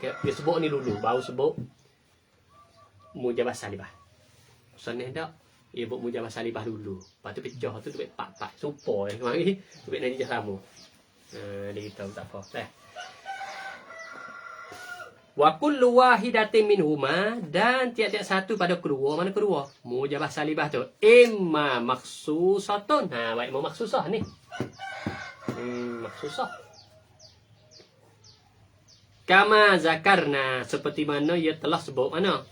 ke dia sebut ni dulu baru sebut mujabah salibah. Musan ni dak. Dia buat mujabah salibah dulu. Lepas tu pecah tu duit 4 supaya mari duit nanti je sama. Dia kita tak apa. Dah. Wa kullu wahidatin minhuma, dan tiap-tiap satu pada kedua. Mana kedua? Mujabah salibah tu imma makhsusatun. Baik mau makhsusah ni. Makhsusah. Kama zakarna, seperti mana ia telah sebut mana?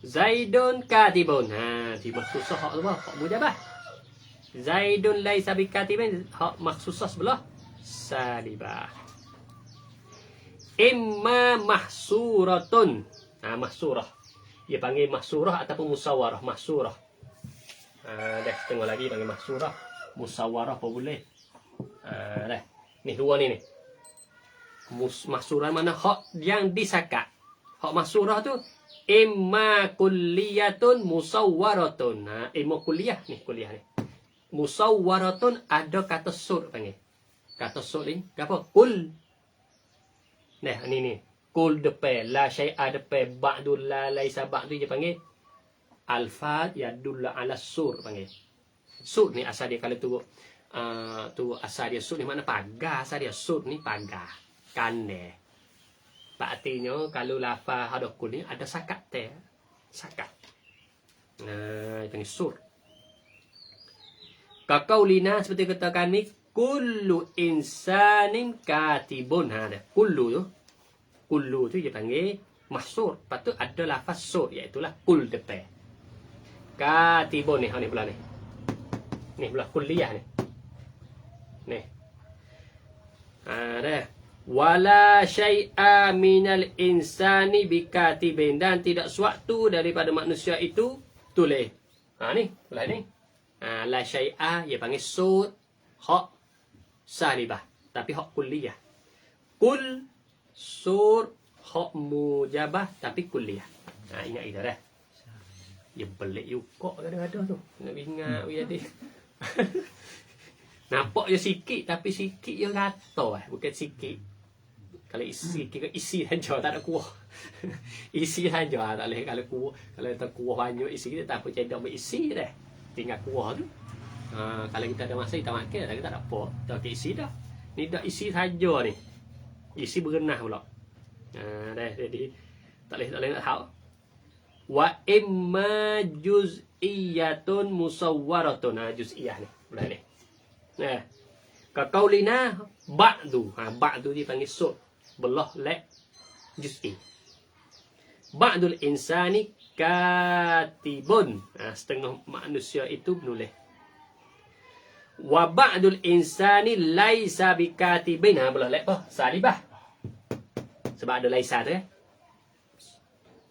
Zaidun katibun. Di makhsusah hak apa? Hak mujabah. Zaidun laisa bikatibin, hak makhsusah sebelah salibah. Imma mahsuratun. Mahsurah. Dia panggil mahsurah ataupun musawarah. Mahsurah. Dah setengah lagi panggil mahsurah. Musawarah apa boleh. Dah. Ni dua ni. Mahsurah mana? Hak yang disakat. Hak mahsurah tu imma kulliyatun musawwaratun. Imma kulliyah ni, kuliah ni. Musawwaratun ada kata sur panggil. Kata sur ni apa? Kul. Nah, ni. Kul depan, la syai'a depan, ba'du la laisa ba'du dia panggil alfaz yadullu ala sur panggil. Sur ni asal dia kalau tu asal dia sur ni makna pagar, asal dia sur ni pagar. Kane. Artinya kalau lafaz ada kul ni ada sakat teh. Sakat. Panggil sur. Kaqaulina seperti kata kami kullu insanin katibun. Dah. Kullu tu dia panggil mahsur. Lepas tu ada lafaz sur, iaitulah kul depan. Katibun ni, ni pula ni. Ni pula kulliyah ni. Ni. Dah. Wala syai'a minal insani bikatibin, dan tidak suatu daripada manusia itu tulis. Ni, pula ni. La syai'a dia panggil sur, hak salibah, tapi hak kulliyah. Kul sur hak mujabah tapi kuliah. Ingat itu dah. Ya pelik juga kadang-kadang tu. Nak ingat jadi. Nampak je sikit tapi sikit je rata bukan sikit. Kalau isi saja tak ada kuah. Isi saja tak boleh kalau kuah, kalau tak kuah banyak isi kita tak apa cedok berisi dah. Tinggal kuah tu. Kalau kita ada masa kita makan tak ada apa. Tak isi dah. Ni dak isi saja ni. Isi berenah pula. Dah jadi tak boleh nak tahu. Wa imma juz'iyatun musawwaratun. Juz'iyah ni. Boleh ni. Nah. Ka qaulina ba'du. Ba'du dipanggil sud. Belah lek juz'i. Ba'dul insani katibun. Setengah manusia itu menulis. Wa ba'dul insani laisa bikatibin. Belah lek apa? Salibah. Sebab ada laisa tu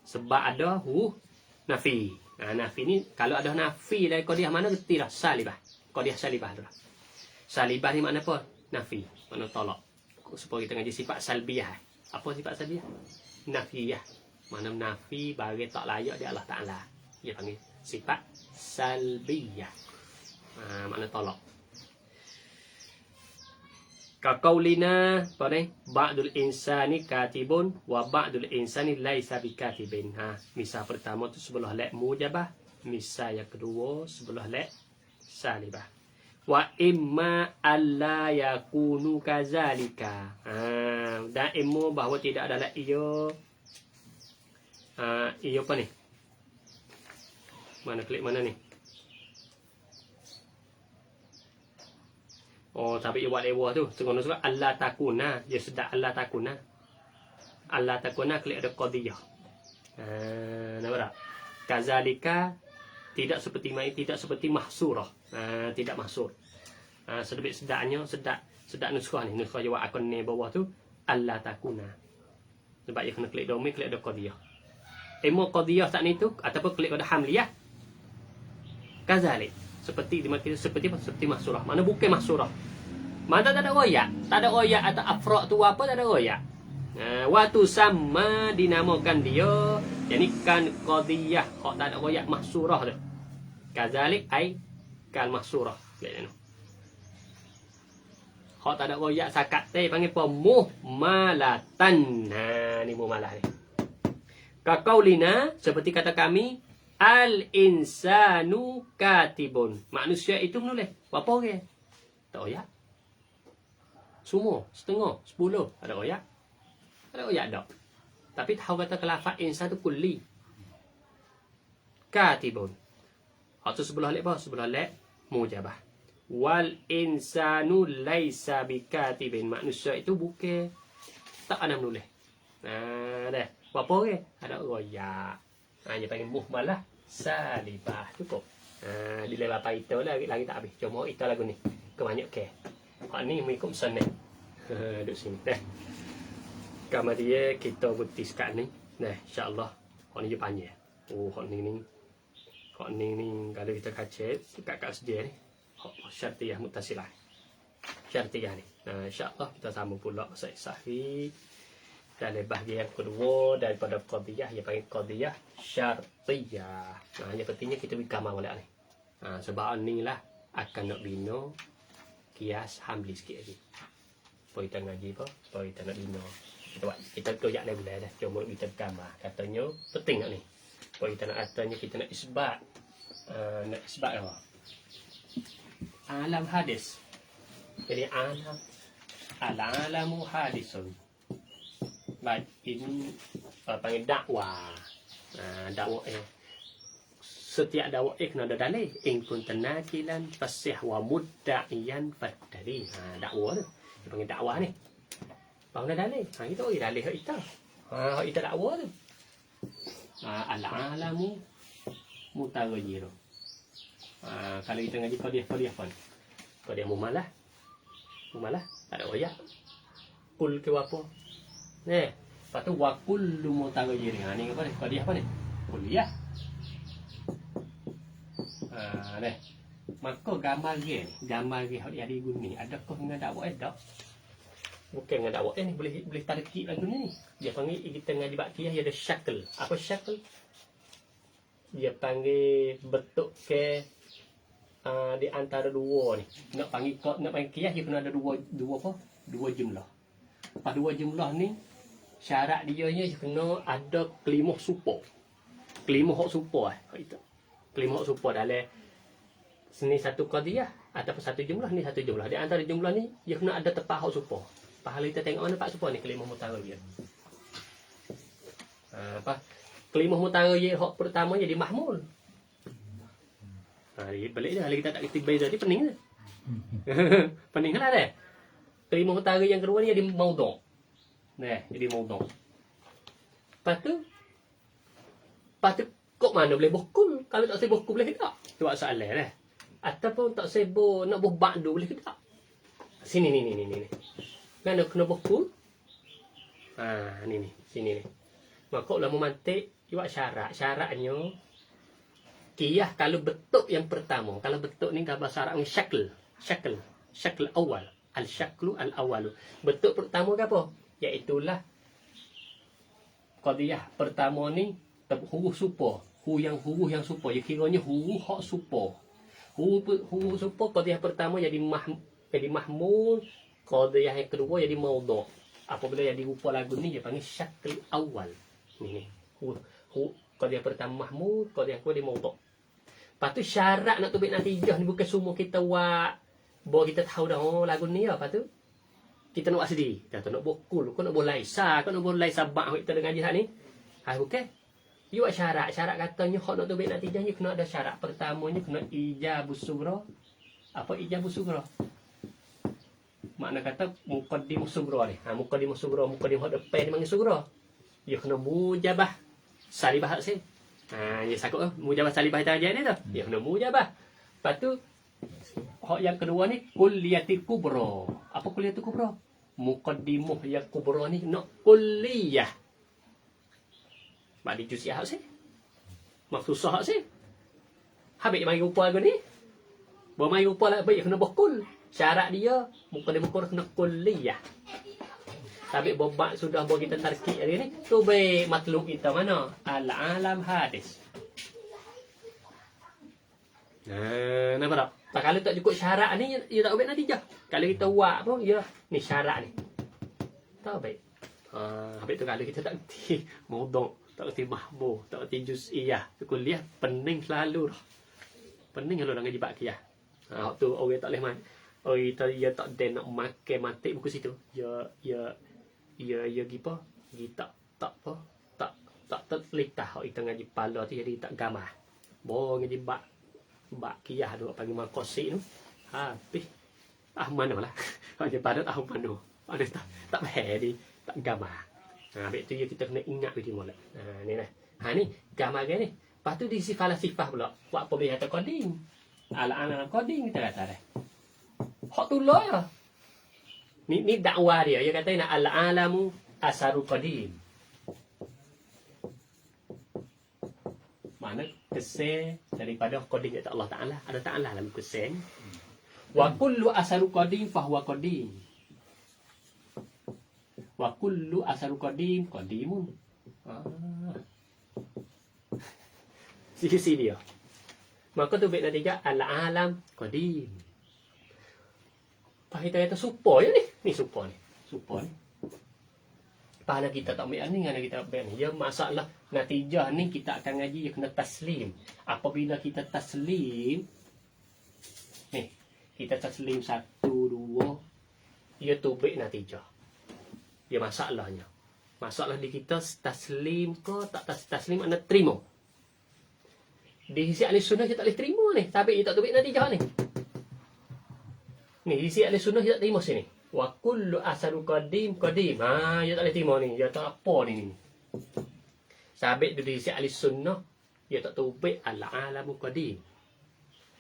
Sebab ada nafi. Nafi ni kalau ada nafi dari qadiyah mana reti dah salibah. Qadiyah salibah tu lah. Salibah ni makna apa? Nafi, makna tolak. Supaya kita ngaji sifat salbiyah. Apa sifat salbiyah? Nafiyah. Mana nafi bagi tak layak di Allah Taala. Dia panggil sifat salbiyah. Makna tolak. Ka qaulina pada ba'dul insani katibun wa ba'dul insani laisa bikatibin. Misal pertama tu sebelah lek mujabah, misal yang kedua sebelah lek salibah. Wa imma alla yakunu kazalika. Dan imma bahawa tidak adalah ia ia apa ni? Mana klik mana ni? Oh, tapi ia buat lewah tu. Tengok surat Allah takuna. Dia sedap Allah takuna. Allah takuna klik ada qadiyah. Nampak tak? Kazalika tidak seperti mahsurah. Tidak mahsur. Sedikit sedaknya, sedak nuskah ni. Nuskah jawab akun ni bawah tu. Allah takuna. Sebab dia kena klik domain, klik ada qadiyah. Emo qadiyah tak ni tu. Ataupun klik ada hamliyah. Kazalik. Seperti mahsurah. Mana bukan mahsurah. Mana tak ada royak. Tak ada royak atau afrak tu apa tak ada royak. Waktu sama dinamakan dia. Jadi kan qadiyah. Hak tak ada royak mahsurah tu. Kazalik ai kal mahsurah. Hak tak ada royak sakat teh panggil apa? Muhmalatan. Ni muhmalah ni. Ka qaulina seperti kata kami. Al-insanu katibun. Manusia itu menulis. Berapa orang? Tak oyak. Semua. Setengah. 10. Ada oyak? Ada oyak tak? Tapi tahu kata kelafat insan itu kulli. Katibun. Atau sebelah lek apa? Sebelah lek mujabah. Wal insanu laisa bikatibin. Manusia itu bukan. Tak ada menulis. Dah. Berapa orang? Ada oyak. Dia panggil muhmalah salibah. Cukup. Di level apa itu lagi tak habis. Cuma itu lagu ni. Kebanyak ke. Hak ni mengikut sana. Duduk sini. Dah. Kamar dia kita butis kat ni. Dah. InsyaAllah. Hak ni je panjang. Hak ni. Hak ni kalau kita kacet. Kat sedia ni. Hak syartiyah mutasilah. Syartiyah ni. InsyaAllah kita sambung pula. Pasal Sahih. Dan bahagian kedua daripada qadiyah yang panggil qadiyah syartiyah. Yang pentingnya kita beri gambar balik ni. Sebab ni lah akan nak bina kias hamli sikit lagi. Supaya kita ngaji apa? Supaya kita nak bina. Kita koyak dah boleh dah. Cuma kita gambar. Katanya penting tak ni? Supaya kita nak katanya kita nak isbat. Nak isbat apa? Alam hadis. Jadi alamu hadisun. Baik, ini panggil dakwah. Dakwah setiap dakwah kena ada dalil. In kunta nakilan fasih wa mudda'iyan fadali. Dakwah tu. Dia panggil dakwah ni. Baru ada dalil. Kita bagi dalil hak kita. Hak kita dakwah tu. Al-alamu mutaghayyir. Kalau kita ngaji qadiyah pun. Qadiyah mumalah. Mumalah tak ada royak. Kul ke apa? Lepas tu wakul mutaghayyir. Ni apa ni? Qadiyah apa ni? Kuliah. Maka gambar dia hak dia diguni. Adakah dengan dakwah tak? Bukan dengan dakwah ni boleh tarkib lagu ni. Dia panggil kita ngaji bakiyah dia ada syakl. Apa syakl? Dia panggil bentuk ke di antara dua ni. Nak panggil kiyah dia kena ada dua apa? Dua jumlah. Lepas dua jumlah ni syarat dia kena ada kelimah supo. Kelimah hak supo itu. Kelimah hak supo dalam seni satu qadiyah ataupun satu jumlah ni satu jumlah. Di antara jumlah ni dia kena ada tepat hak supo. Pahala kita tengok nampak supo ni kelimah mutara dia. Apa? Kelimah mutara dia hak pertama jadi mahmul. Balik dah kita tak kita beza ni pening ke? Pening lah dah. Kelimah utara yang kedua ni jadi maudhu'. Nah, jadi maudhu'. Lepas tu kok mana boleh bukul? Kalau tak saya bukul boleh tak? Tu soalan dah. Ataupun tak saya nak buh ba'du boleh tak? Sini ni. Mana kena bukul? Ni sini ni. Maka ulama mantik buat syaratnya kiyah kalau bentuk yang pertama. Kalau bentuk ni kalau bahasa Arab ni syakl awal. Al-syaklu al-awalu. Bentuk pertama ke apa? Iaitulah qadiyah pertama ni huruf supo. Huruf yang supo. Ya kiranya huruf hak supo. Huruf supo qadiyah pertama jadi mahmul. Qadiyah yang kedua jadi maudhu'. Apabila jadi rupa lagu ni dia panggil syakl awal. Ni. Qadiyah pertama mahmul, qadiyah kedua jadi maudhu'. Lepas tu syarat nak tubik natijah ni bukan semua kita buat. Bawa kita tahu dah lagu ni apa tu. Kita nak buat sendiri. Dah tu nak bukul, kau nak buat laisa, kau nak buat laisa bak kita dengan jihad ni. Bukan. You buat syarat. Syarat katanya hak nak tubik natijahnya kena ada syarat. Pertamanya kena ijabus sughra. Apa ijabus sughra? Makna kata muqaddimus sughra ni. Muqaddimus sughra, muqaddim hak depan ni panggil sughra. Dia kena mujabah salibah hak sini. Ya sakut mujabah salibah kita ajar ni tu. Dia kena mujabah. Lepas tu hak yang kedua ni kulliyatul kubra. Apa kulliyatul kubra? Muqaddimah yang kubra ni nak kulliyah. Mak di jusiah hak sini. Maksusah hak sini. Habis mai rupa lagu ni. Bawa mai rupa lah baik kena bukul. Syarat dia muqaddimah kubra kena kulliyah. Tapi bobak sudah bawa kita tarkib hari ni. Tu baik matlub kita mana? Al-alam hadis. Nampak tak? Kalau tak cukup syarat ni, dia tak baik natijah. Kalau kita buat pun, ya, ni syarat ni. Tak baik. Habis tu kalau kita tak kerti maudhu', tak kerti mahmul, tak kerti juz'iyah, kuliah, pening selalu dah. Pening kalau nak ngaji bakiyah. Waktu orang tak boleh main. Orang dia tak ada nak makan matik buku situ. Ya gipa, tak terlitah hak kita ngaji pala tu jadi tak gamah. Bo ngaji bakiyah tu panggil makosik tu. Habis manalah. Hak pada tahu mana. Ada tak di tak gamah. Habis tu kita kena ingat di mula. Ni lah. Ni gamah dia ni. Lepas tu diisi falasifah pula. Buat apa boleh kata coding. Ala-ala coding kita kata dah. Hak tu lah ya. Ni dakwah dia. Dia kata nak al-alamu asaru qadim. Mana kesan daripada qadim kata Allah Taala. Ada Taala dalam kesan. Wa kullu asaru qadim fahuwa qadim. Wa kullu asaru qadim qadimun. Sisi dia. Maka tu baik natijah al-alam qadim. Pak kita kata supo je ni. Ni supo ni. Supo ni. Pahala kita tak ambil ni, kerana kita ambil ni. Ya masalah natijah ni kita akan ngaji, dia kena taslim. Apabila kita taslim, ni, kita taslim 1, 2, ia tubik natijah. Ya masalahnya. Masalah di kita taslim ke tak taslim anda terima. Di sisi ahli sunnah kita tak boleh terima ni. Tapi kita tubik natijah ni. Ni isi ahli sunnah dia tak terima sini. Wa kullu asaru qadim. Dia tak boleh terima ni. Dia tak apa ni. Sabit di isi ahli sunnah dia tak tubik al-alamu qadim.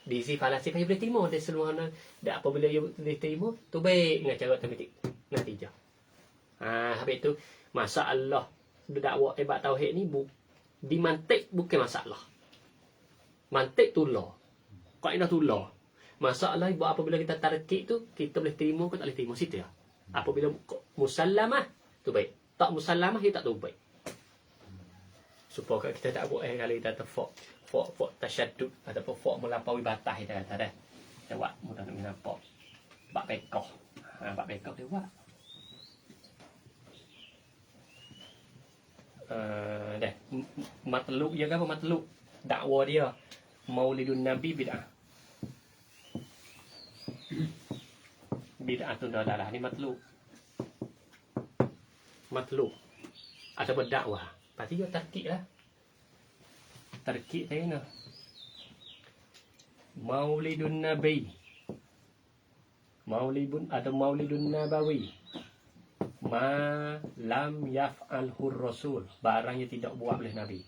Di isi falasifah dia boleh terima. Dia seluruhnya dak apabila dia boleh terima tubik dengan cara otomatik natijah. Habis tu masalah dakwah ibadat tauhid ni di mantik bukan masalah. Mantik tu law. Kaedah tu law. Masalah buat apabila kita tarkib tu kita boleh terima ke tak boleh terima situ ya. Apabila musallamah tu baik. Tak musallamah dia tak tu baik. Supaya kita tak buat kalau kita kata fok tasyaddud ataupun fok melampaui batas kita kata dah. Kita buat mudah nak nampak. Bak pekoh. Bak pekoh dia buat. Dah. Matlub dia kan apa matlub? Dakwah dia Maulidun Nabi bid'ah. Bid'atun dalalah ni matlub. Matlub. Ada berdakwah. Pasti dia tarkik lah. Tarkik saya nak. Maulidun Nabi. Maulidun atau Maulidun Nabawi. Ma lam yaf'alhur Rasul. Barang yang tidak buat oleh Nabi.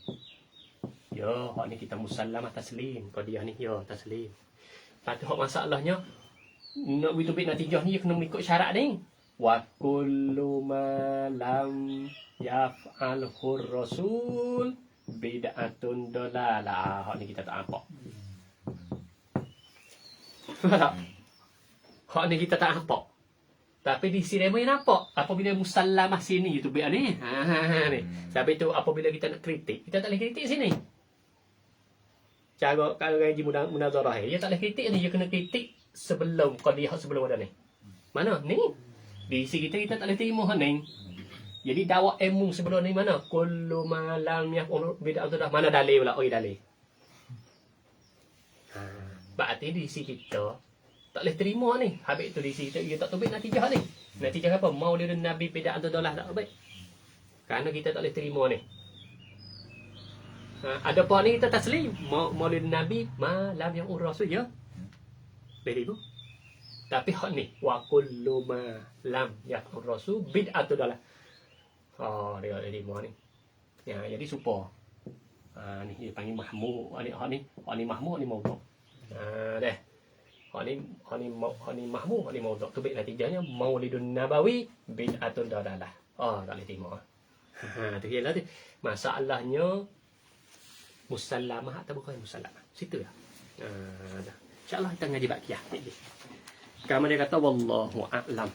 Ya, hak ni kita musallamah taslim. Qadiyah ni ya taslim. Lepas tu hak masalahnya nak witubit natijah ni kena mengikut syarat ni. Wa kullu ma lam yaf'alhur Rasul bid'atun dalalah. Hak ni kita tak nampak. Hak ni kita tak nampak. Tapi di sini dia nampak. Apabila musallamah sini YouTube ni. Ni. Sebab itu apabila kita nak kritik, kita tak boleh kritik sini. Cara kalau ngaji munazarah dia tak boleh kritik ni, dia kena kritik sebelum qadiyah sebelum ada ni. Mana? Ni. Di sini kita tak boleh terima ni. Jadi dakwah ilmu sebelum ni mana? Kullu ma lam yaf'al bid'ah dah. Mana dalil pula? Oi dalil. Berarti di sini kita tak boleh terima ni. Habis tu di sini kita tak tahu natijah ni. Natijah apa? Maulidun Nabi bid'ah adalah tak baik. Kerana kita tak boleh terima ni. Ada apa ni kita taslim. Maulidun Nabi ma lam yaf'al Rasul ya. Beri tu. Tapi hak ni wa kullu ma lam yaf'al Rasul bid'ah adalah. Oh, dia ada di mana ni. Ya, jadi supa. Ni dia panggil mahmud. Hak ni mahmud ni maudhu'. Dah. Hak ni mahmud, hak ni maudhu'. Tu baik natijahnya Maulidun Nabawi bid'atun dalalah. Tak boleh terima. Tu ialah tu. Masalahnya musallamah atau bukan musallamah. Situ lah. InsyaAllah kita ngaji bakiyah. Kamu dia kata wallahu a'lam.